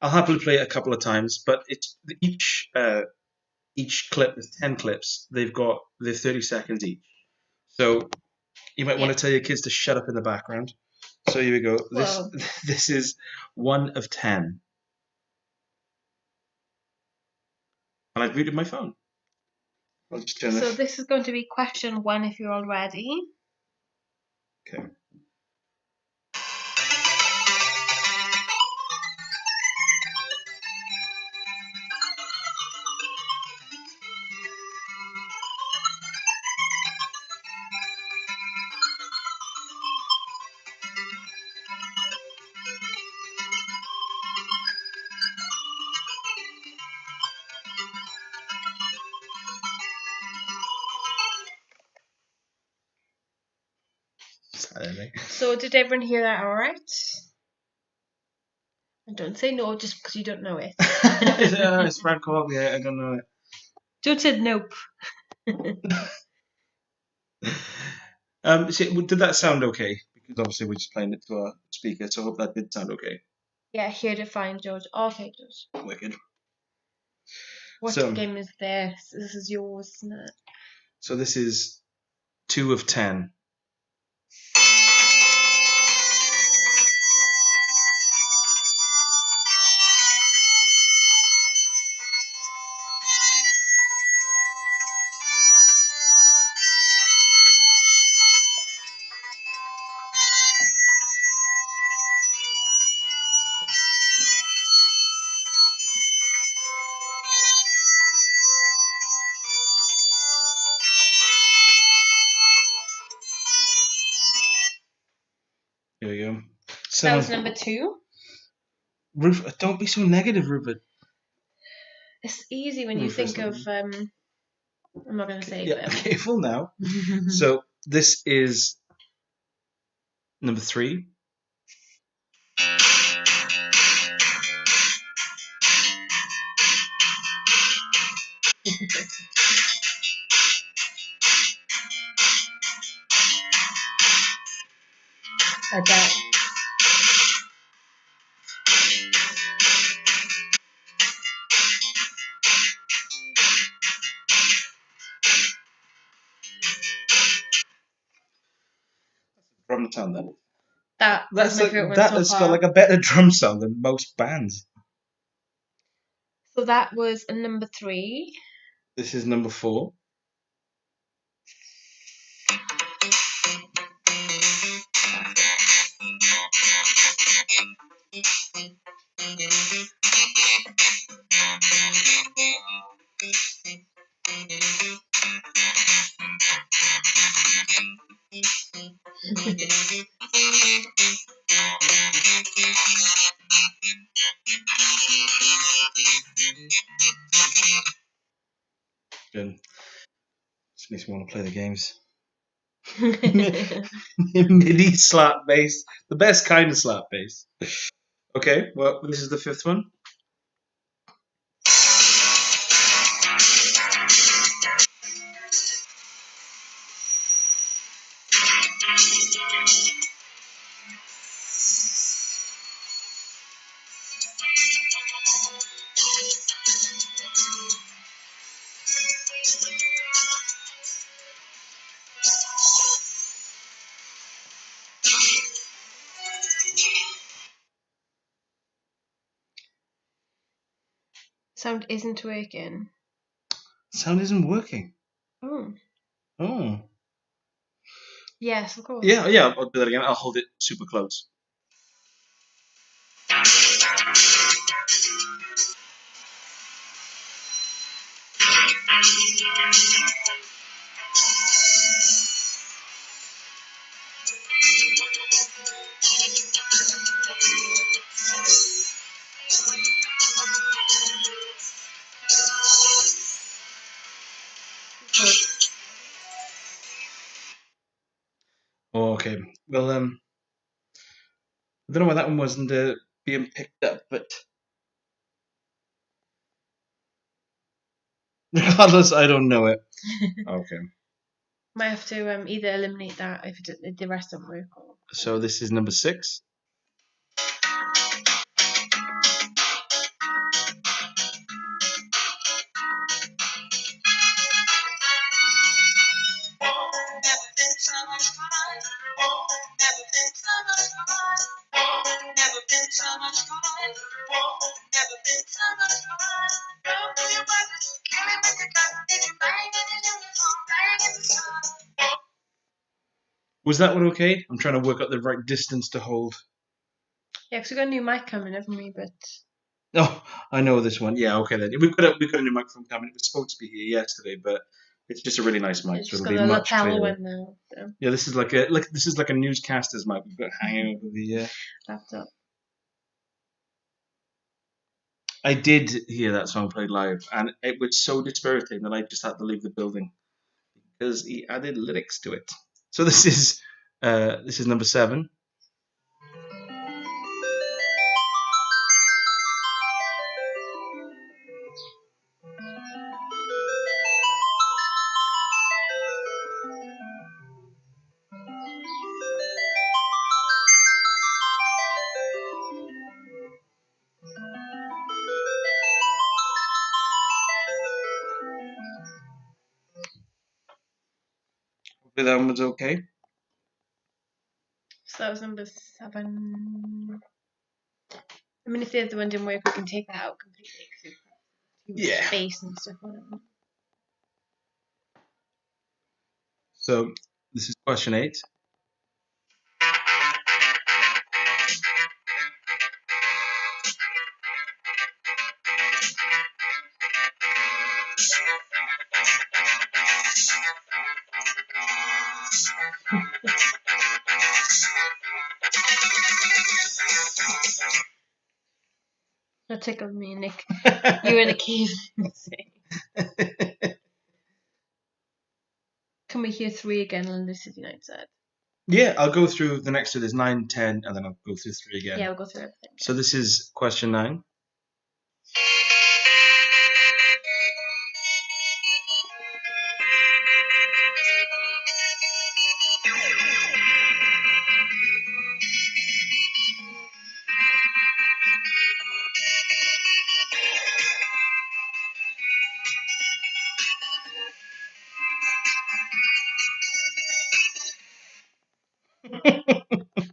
I'll happily play it a couple of times, but it's each clip is 10 clips. They're 30 seconds each. So you might want to tell your kids to shut up in the background. So here we go. Well, This is 1 of 10. And I've muted my phone. I'll just turn so this. this is going to be question 1 if you're all ready. Okay. So did everyone hear that all right? And don't say no just because you don't know it. It's Brad Colby. I don't know it. Don't say nope. Did that sound okay? Because obviously we're just playing it to our speaker, so I hope that did sound okay. Yeah, hear it fine, George. Okay, George. Wicked. What game is this? This is yours, isn't it? So this is 2 of 10. Here we go. So, that was number 2. Rupert, don't be so negative, Rupert. It's easy when you think of. I'm not going to say it. Yeah, careful now. So this is number 3. Like that. Drum sound then. That's my favorite one that so has far. got like a better drum sound than most bands. So that was a number 3. This is number 4. Good. Just makes me want to play the games. MIDI slap bass, the best kind of slap bass. Okay, well, this is the 5th one. Sound isn't working. Sound isn't working. Oh. Oh. Yes, of course. Yeah, I'll do that again. I'll hold it super close. Oh, okay. Well, I don't know why that one wasn't being picked up, but Regardless, I don't know it. Okay. Might have to either eliminate that if the rest don't work. Or... So this is number 6. Was that one okay? I'm trying to work out the right distance to hold. Yeah, because we've got a new mic coming, haven't we? But Oh, I know this one. Yeah, okay then. We've got a new microphone coming. It was supposed to be here yesterday, but it's just a really nice mic, it's so just it'll got be a much lapel clearer. one now. So. Yeah, this is like a newscaster's mic we've got hanging over the Laptop. I did hear that song played live, and it was so dispiriting that I just had to leave the building because he added lyrics to it. So this is number 7. Hopefully that one was okay. So that was number 7. I mean, if the other one didn't work, we can take that out completely because too much space and stuff on it. So this is question 8. That tickled me, Nick. You were in a cave. Can we hear 3 again on the City Night set? Yeah, I'll go through the next two. There's 9, 10, and then I'll go through 3 again. Yeah, we'll go through everything. So this is question 9.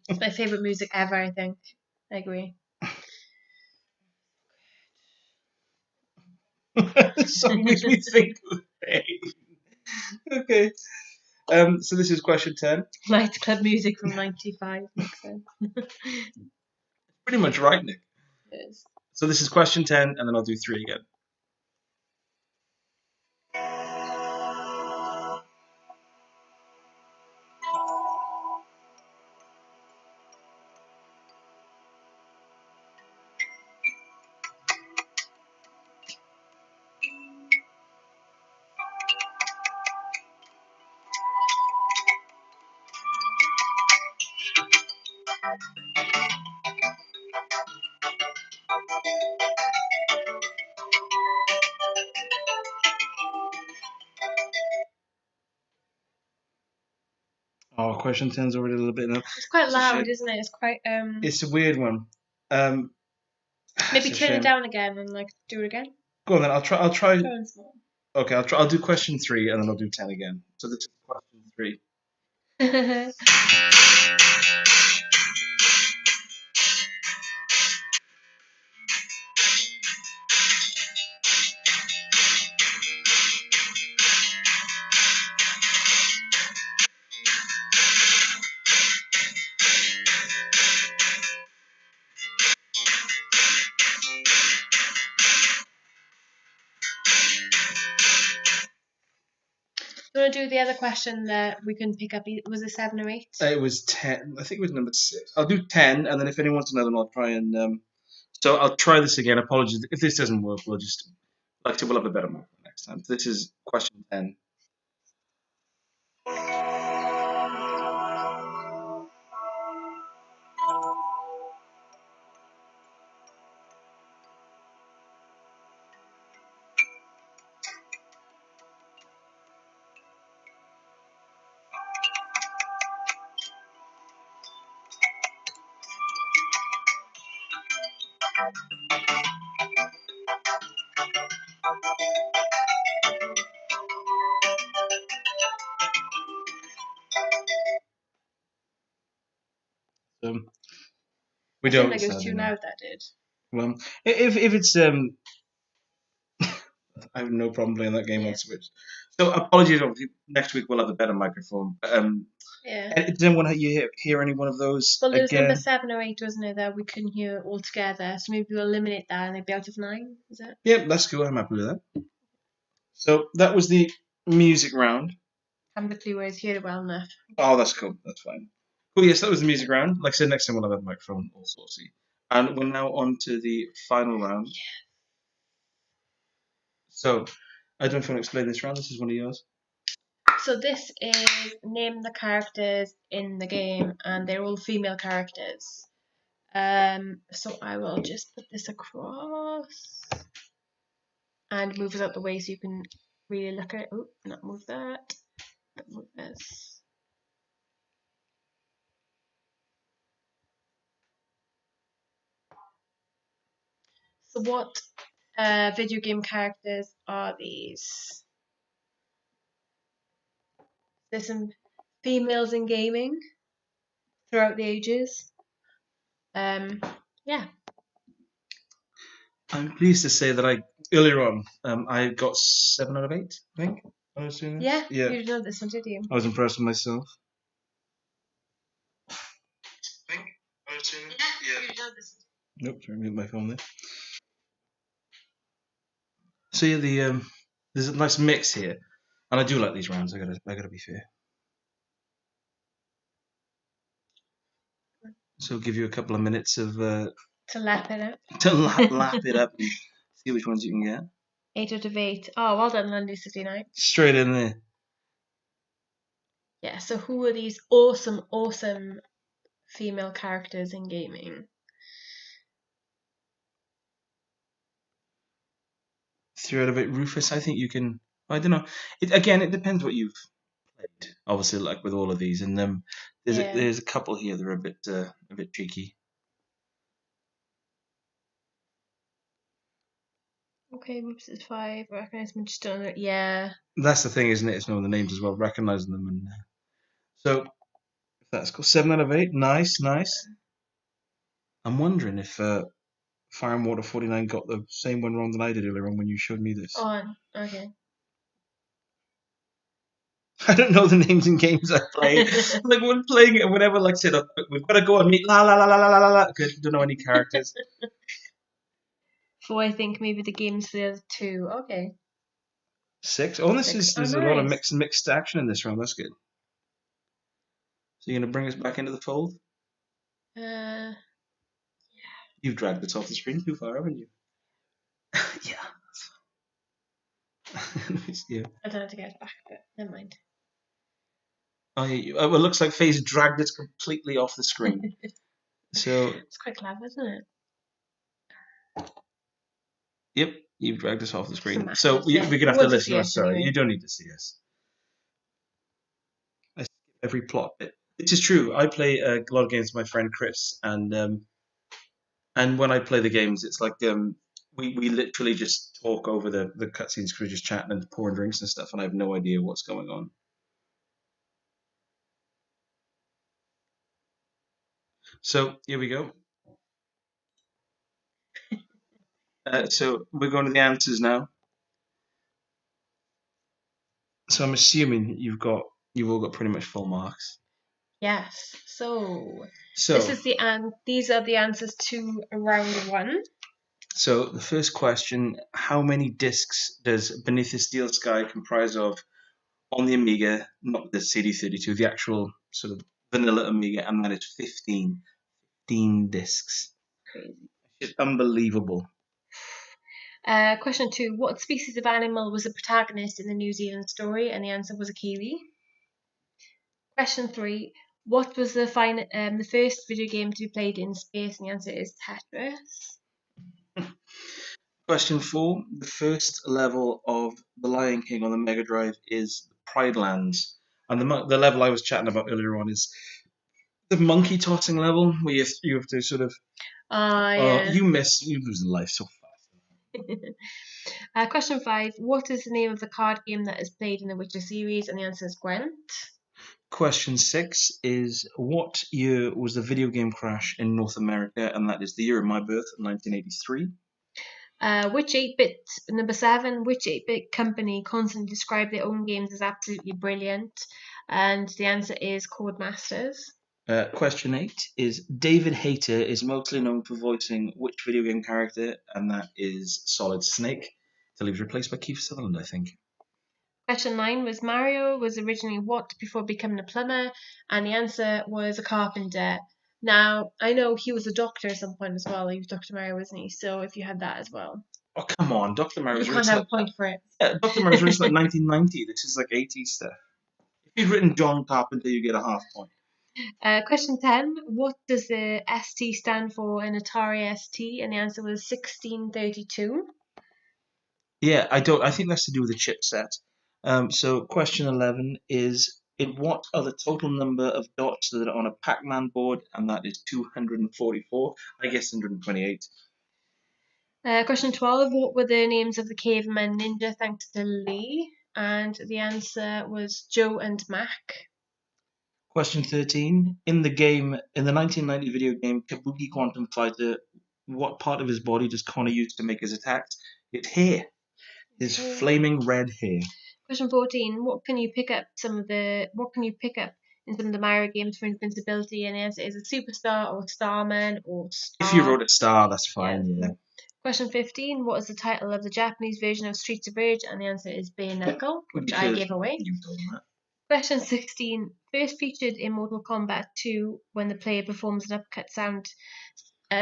It's my favourite music ever, I think. I agree. This song makes me think of pain. Okay. So this is question 10. Nightclub music from 95 makes sense. Pretty much right, Nick. It is. So this is question 10, and then I'll do 3 again. Oh, question 10's already a little bit now. It's quite loud, isn't it? It's quite It's a weird one. maybe turn it down again and like do it again. Go on then. I'll try. Try and small. Okay, I'll do question 3, and then I'll do 10 again. So this is question 3. Do you want to do the other question that we can pick up? Was it 7 or 8? It was 10. I think it was number 6. I'll do 10, and then if anyone wants another one, I'll try and. So I'll try this again. Apologies if this doesn't work. We'll have a better one next time. This is question 10. We It don't seemed like it was sadly, too no. loud, that did. Well, if it's I have no problem playing that game Yeah. on Switch. So apologies, obviously, next week we'll have a better microphone. Yeah. Does anyone hear any one of those Well, there was number again? 7 or 8, wasn't it, that we couldn't hear all together. So maybe we'll eliminate that and they'd be out of 9, is it? Yeah, that's cool. I'm happy with that. So that was the music round. Haven't a clue where he's heard it well enough. Oh, that's cool. That's fine. Cool. Yes, that was the music round. Like I said, next time we'll have a microphone all saucy. And we're now on to the final round. So I don't know if you want to explain this round. This is one of yours. So this is name the characters in the game, and they're all female characters. So I will just put this across and move it out the way so you can really look at it. Oh, not move that. But move this. So what video game characters are these? There's some females in gaming throughout the ages. Yeah. I'm pleased to say that earlier on I got 7 out of 8. I think when I was doing this. Yeah. Yeah. You didn't know this one, did you? I was impressed with myself. Yeah. You didn't know this. Nope, sorry, mute my phone there. So yeah, there's a nice mix here, and I do like these rounds. I gotta be fair. So I'll give you a couple of minutes of To lap it up. to lap it up and see which ones you can get. 8 out of 8. Oh, well done, Lundy 69. Straight in there. Yeah, so who are these awesome female characters in gaming? 3 out of 8. Rufus, I think you can. I don't know. It depends what you've played. Obviously, like with all of these, and there's a couple here that are a bit cheeky. Okay, whoops, it's 5. Recognize me just on it. Yeah. That's the thing, isn't it? It's knowing the names as well, recognizing them, and so that's cool. 7 out of 8. Nice. I'm wondering if Fire and Water 49 got the same one wrong that I did earlier on when you showed me this. On. Okay. I don't know the names in games I play. Like when playing it, whenever like said, we've got to go and meet la la la la la la la. Good, don't know any characters. So I think maybe the game's for the other 2. Okay. 6. Oh, there's a lot of nice. mixed action in this round. That's good. So you're gonna bring us back into the fold? Yeah. You've dragged this off the screen too far, haven't you? Yeah. Yeah. I don't know how to get it back, but never mind. Oh, yeah. Well, it looks like FaZe dragged it completely off the screen. So. It's quite clever, isn't it? Yep, you've dragged us off the screen. Matter, So we're going to have to listen to us. Sorry, anyway. you don't need to see us. I skip every plot bit. It is true. I play a lot of games with my friend Chris, and when I play the games, it's like we literally just talk over the cutscenes because we're just chatting and pouring drinks and stuff, and I have no idea what's going on. So here we go. So we're going to the answers now. So I'm assuming you've all got pretty much full marks. Yes. So this is these are the answers to round 1. So the first question: how many discs does Beneath the Steel Sky comprise of on the Amiga, not the CD32, the actual sort of vanilla Amiga, and that is 15. 15 discs. Crazy. It's unbelievable. Question 2: what species of animal was the protagonist in the New Zealand story? And the answer was a kiwi. Question 3: what was the first video game to be played in space? And the answer is Tetris. Question 4: the first level of The Lion King on the Mega Drive is Pride Lands, and the level I was chatting about earlier on is the monkey tossing level, where you have to sort of. Oh, Oh, yeah. you lose life so fast. Question 5. What is the name of the card game that is played in the Witcher series? And the answer is Gwent. Question 6 is, what year was the video game crash in North America? And that is the year of my birth, 1983. Which 8-bit, number 7, which 8-bit company constantly described their own games as absolutely brilliant? And the answer is Codemasters. Question 8 is, David Hayter is mostly known for voicing which video game character? And that is Solid Snake, until he was replaced by Kiefer Sutherland, I think. Question 9 was Mario was originally what before becoming a plumber? And the answer was a carpenter. Now, I know he was a doctor at some point as well. He was Dr. Mario, wasn't he? So if you had that as well. Oh, come on, Dr. Mario You was can't released have like, a point for it. yeah, Dr. Mario was released like 1990. This is like 80s stuff. If you'd written John Carpenter, you get a half point. Question 10. What does the ST stand for in Atari ST? And the answer was 1632. Yeah, I think that's to do with the chipset. So question 11 is, in what are the total number of dots that are on a Pac-Man board? And that is 244. I guess 128. Question 12. What were the names of the cavemen ninja thanks to Lee? And the answer was Joe and Mac. Question 13. In the 1990 video game Kabuki Quantum Fighter, what part of his body does Connor use to make his attacks? It's hair. His flaming red hair. Question 14. What can you pick up in some of the Mario games for invincibility? And the answer is a superstar or Starman or Star. If you wrote a star, that's fine. Yeah. Question 15. What is the title of the Japanese version of Streets of Rage? And the answer is Bare Knuckle, which I gave away. You've done that. Question 16. First featured in Mortal Kombat 2 when the player performs an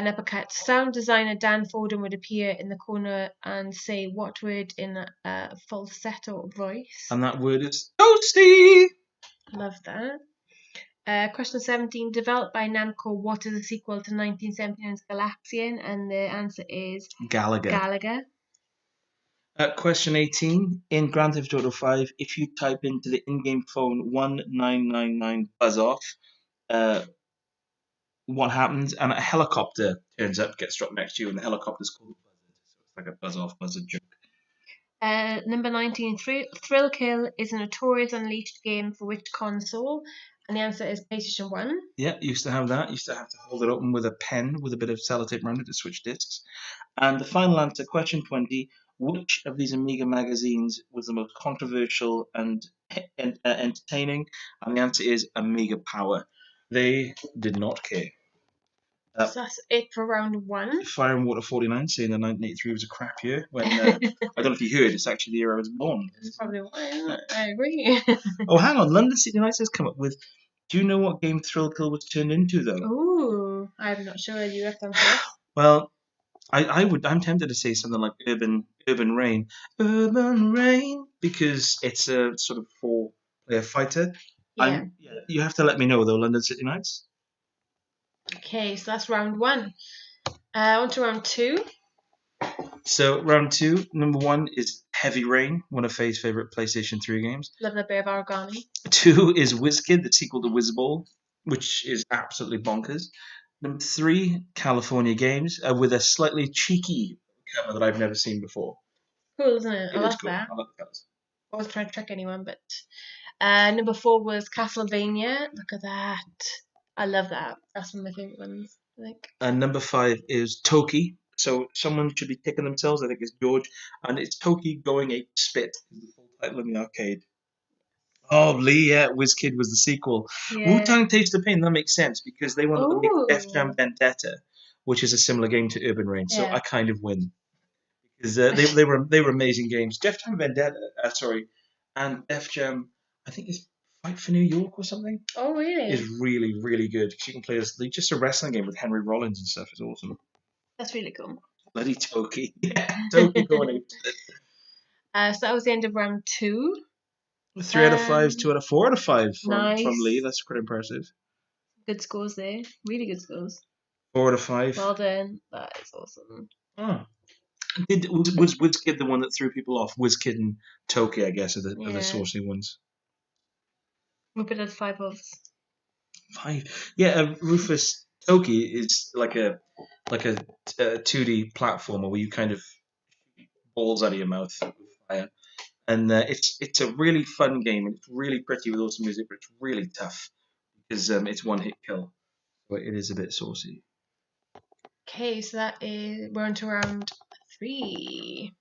uppercut. Sound designer Dan Forden would appear in the corner and say what word in a falsetto voice? And that word is Toasty! Love that. Question 17. Developed by Namco, what is a sequel to 1979's Galaxian? And the answer is Calaga. Question 18. In Grand Theft Auto 5, if you type into the in-game phone 1999 buzz off, what happens? And a helicopter turns up, gets dropped next to you, and the helicopter's called a buzzard. So it's like a buzz off, buzzard joke. Number 19. Thrill Kill is a Notorious Unleashed game for which console? And the answer is PlayStation 1. Yeah, used to have that. Used to have to hold it open with a pen with a bit of sellotape around it to switch discs. And the final answer, question 20. Which of these Amiga magazines was the most controversial and entertaining? And the answer is Amiga Power. They did not care. So that's it for round 1. Fire and Water 49 saying that 1983 was a crap year. When I don't know if you heard, it's actually the year I was born. That's probably why, isn't it? I agree. Oh, hang on. London City United has come up with, do you know what game Thrill Kill was turned into, though? Ooh, I'm not sure. You have done first. Well, I'm tempted to say something like Urban Rain. Urban Rain, because it's a sort of 4-player fighter. Yeah. You have to let me know, though, London City Knights. Okay, so that's round 1. On to round 2. So, round 2, number 1 is Heavy Rain, one of Faye's favourite PlayStation 3 games. Love that bit of origami. 2 is WizKid, the sequel to Wizzball, which is absolutely bonkers. Number 3, California Games, with a slightly cheeky cover that I've never seen before. Cool, isn't it? I love cool. that. I love the colours. I wasn't trying to trick anyone, but number 4 was Castlevania. Look at that. I love that. That's one of my favourite ones, I think. And number 5 is Toki. So someone should be kicking themselves. I think it's George. And it's Toki Going Ape Spit, is the full title in the arcade. Oh, Lee, yeah, WizKid was the sequel. Yeah. Wu-Tang Taste of Pain, that makes sense, because they wanted to make Def Jam Vendetta, which is a similar game to Urban Rain. So I kind of win. Because they were amazing games. Def Jam Vendetta, and Def Jam, I think it's Fight for New York or something. Oh, really? Is really, really good. Because you can play as just a wrestling game with Henry Rollins and stuff. It's awesome. That's really cool. Bloody Toki. Yeah, Toki Going Ape Spit. So that was the end of round 2. 3 out of 5, 2 out of 4 out of 5 from Lee. That's quite impressive. Good scores there. Really good scores. 4 out of 5. Well done. That is awesome. Oh. Was WizKid the one that threw people off? WizKid and Toki, I guess, are the saucy ones. Rupert had 5 votes. 5. Yeah, Rufus Toki is like a 2D platformer where you kind of balls out of your mouth with fire. And it's a really fun game, and it's really pretty with awesome music, but it's really tough because it's one hit kill. But it is a bit saucy. Okay, so we're on to round 3,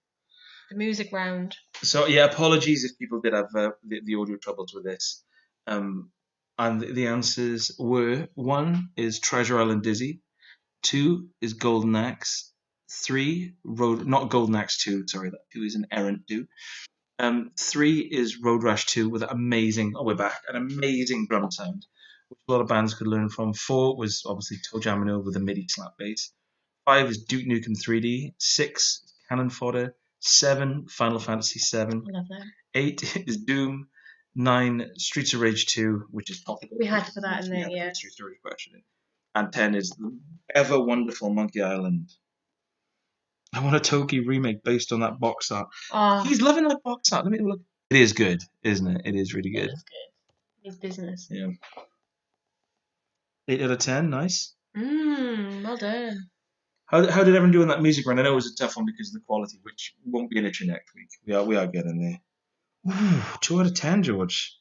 the music round. So yeah, apologies if people did have the audio troubles with this. And the answers were: 1 is Treasure Island Dizzy, 2 is Golden Axe, 3 not Golden Axe 2, sorry, that 2 is an Errant 2. 3 is Road Rash 2 with an amazing drum sound, which a lot of bands could learn from. 4 was obviously Toe Jammin' Over with a MIDI slap bass. 5 is Duke Nukem 3D. 6 is Cannon Fodder. 7, Final Fantasy 7. I love that. 8 is Doom. 9, Streets of Rage 2, which is topical. We had to put that in there, yeah. Streets of Rage question. And 10 is the ever wonderful Monkey Island. I want a Toki remake based on that box art. Oh, He's loving that box art. Let me look. It is good, isn't it? It is really good. it is good. It's business. Yeah. 8 out of 10. Nice. Well done. How did everyone do in that music run? I know it was a tough one because of the quality, which won't be an issue next week. We are getting there. Ooh, 2 out of 10, George.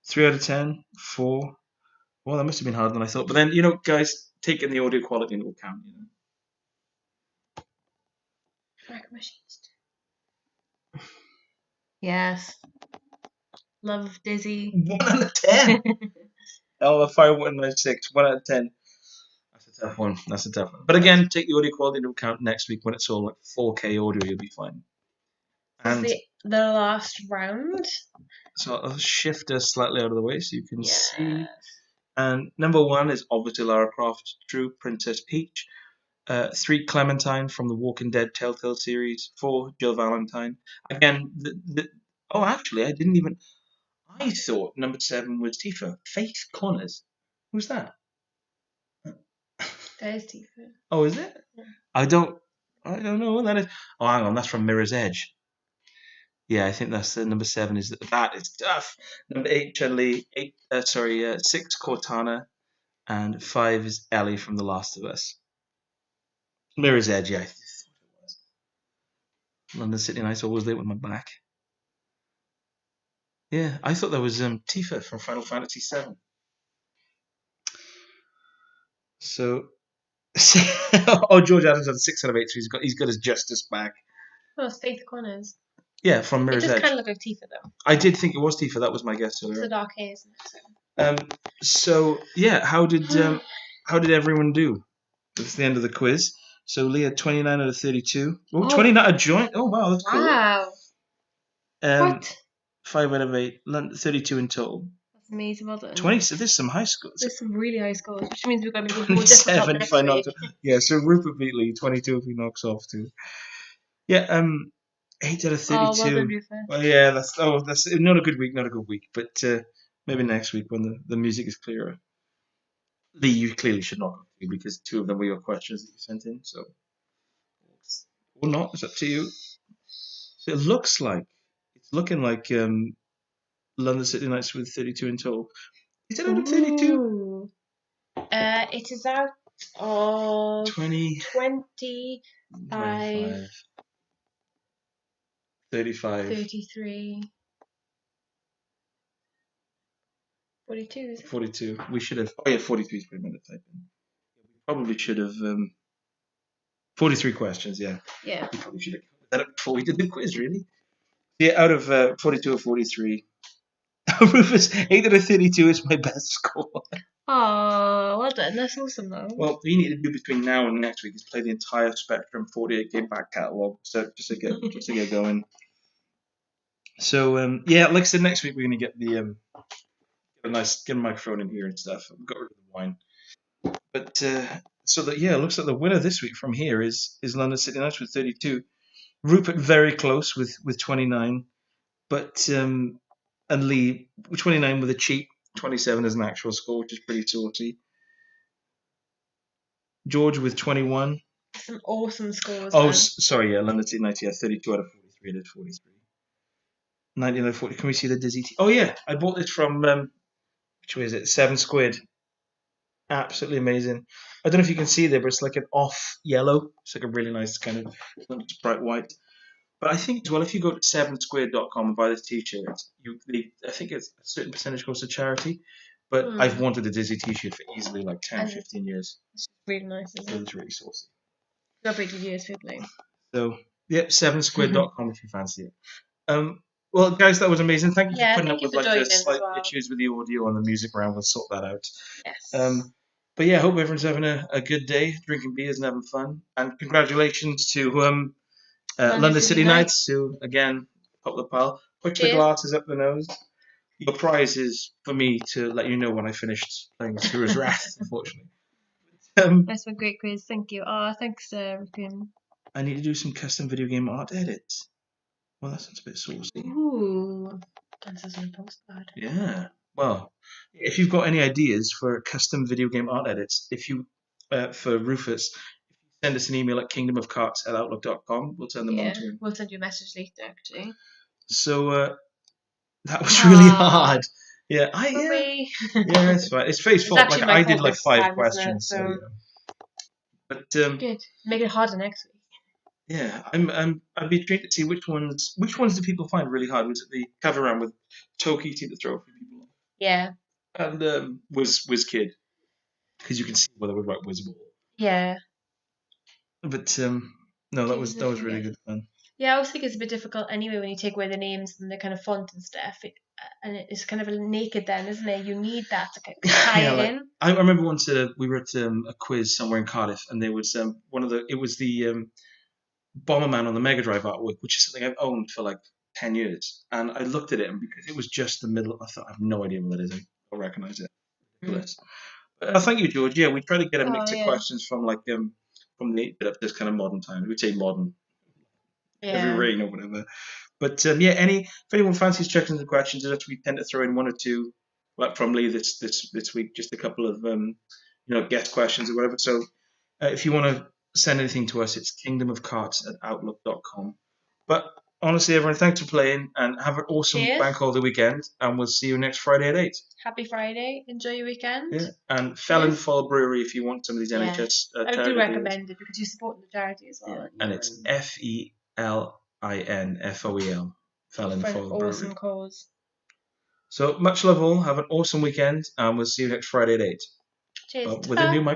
3 out of 10. 4. Well, that must have been harder than I thought. But then, guys, taking the audio quality into account, Track machines. Yes. Love Dizzy. 1 out of 10. Oh, 5196. 1 out of 10. That's a tough one. But again, take the audio quality into account next week when it's all like 4K audio. You'll be fine. And the last round. So I'll shift us slightly out of the way so you can see. And number 1 is obviously Lara Croft, True Princess Peach. 3, Clementine from the Walking Dead Telltale series. 4, Jill Valentine. Again, actually, I thought number 7 was Tifa. Faith Connors. Who's that? That is Tifa. Oh, is it? Yeah. I don't know what that is. Oh, hang on, that's from Mirror's Edge. Yeah, I think that's number 7. That is tough. Number 8, Chun-Li. 6, Cortana, and 5 is Ellie from The Last of Us. Mirror's Edge, yeah, I thought it was. London City Nights, always late with my back. Yeah, I thought that was Tifa from Final Fantasy 7. So, George Adams had 6 out of 8, so he's got his justice back. Oh, it's Faith Connors. Yeah, from Mirror's Edge. It does kind of look like Tifa, though. I did think it was Tifa. That was my guess earlier. It's a dark hair, isn't it? So yeah, how did everyone do? That's the end of the quiz. So Leah, 29 out of 32. Oh, 29 a joint. Oh wow, that's cool. Wow. What? 5 out of 8. 32 in total. That's amazing. Well done. 20. So there's some high scores. There's some really high scores, which means we're going to be more difficult next week. Yeah. So Rupert beat Lee. 22 if he knocks off too. Yeah. 8 out of 32. Oh, well done, Rupert. Well, yeah, that's not a good week, but maybe next week when the music is clearer. Lee, you clearly should knock off because 2 of them were your questions that you sent in, so or not, it's up to you. So it's looking like London City Nights with 32 in total. Is it out of 32? It is out of 25. 35. 33. 42, is it? 42. We should have. Oh, yeah, 43 is pretty minute type in. We probably should have. 43 questions, yeah. Yeah. We probably should have covered that up before we did the quiz, really. Yeah, out of 42 or 43. Rufus, 8 out of 32 is my best score. Oh, well done. That's awesome, though. Well, what you need to do between now and next week is play the entire Spectrum 48-game back catalogue, so just to get going. So yeah, like I said, next week we're gonna get the get a microphone in here and stuff. We've got rid of the wine, but it looks like the winner this week from here is London City Nights with 32. Rupert very close with 29, but and Lee 29 with a cheat. 27 as an actual score, which is pretty saucy. George with 21. Some awesome scores. Oh, sorry, yeah, London City Nights, 32 out of 43. It is 43. 19 out of 40. Can we see the Dizzy? Oh, yeah, I bought this from, which way is it? 7 Squid. Absolutely amazing. I don't know if you can see there, but it's like an off yellow. It's like a really nice kind of, it's not just bright white. But I think as well, if you go to 7squared.com and buy this t-shirt, I think it's a certain percentage goes to charity. But I've wanted a Disney t-shirt for easily like 10, 15 years. It's really nice, isn't it? It's really saucy. Lovely reviews, people. So, yep, 7squared.com if you fancy it. Well, guys, that was amazing. Thank you for putting up with like the slight issues with the audio and the music around. We'll sort that out. Yes. But yeah, I hope everyone's having a good day, drinking beers and having fun. And congratulations to London City Nights, who again popped the pile, pushed the glasses up the nose. Your prize is for me to let you know when I finished playing Asura's Wrath, unfortunately. That's a great quiz. Thank you. Oh, thanks, Ripkin. I need to do some custom video game art edits. Well, that sounds a bit saucy. Ooh, this is a postcard. Yeah. Well, if you've got any ideas for custom video game art edits, for Rufus, send us an email at kingdomofcarts@outlook.com. We'll send them on to him. We'll send you a message later, actually. So that was really hard. Yeah, yeah, it's fine. It's Faye's fault. Like I did like 5 questions. So. But good. Make it harder next week. Yeah, I'd be intrigued to see which ones do people find really hard. Was it the cover round with Toki to throw for people? Yeah. And Whiz Kid, because you can see whether we're right Whiz Ball. Yeah. But no, that was really good fun. Yeah, I always think it's a bit difficult anyway when you take away the names and the kind of font and stuff. And it's kind of naked then, isn't it? You need that to tie it in. I remember once we were at a quiz somewhere in Cardiff, and there was the Bomberman on the Mega Drive artwork, which is something I've owned for like 10 years. And I looked at it, and because it was just the middle, I thought, I have no idea what that is. I don't recognise it. But thank you, George. Yeah, we try to get a mix of questions from like from the bit of this kind of modern times. We'd say modern. Every rain or whatever. But if anyone fancies checking some questions, we tend to throw in 1 or 2, like from Lee this week, just a couple of guest questions or whatever. So if you want to send anything to us, it's kingdomofcarts@outlook.com. But honestly, everyone, thanks for playing and have an awesome bank holiday weekend. And we'll see you next Friday at 8. Happy Friday. Enjoy your weekend. Yeah. And Felon Fall Brewery if you want some of these NHS charity. I do recommend it because you support the charity as well. Yeah. And it's FELINFOEL. Felon Fall Brewery. Awesome cause. So much love all. Have an awesome weekend. And we'll see you next Friday at 8. Cheers. With a new mic.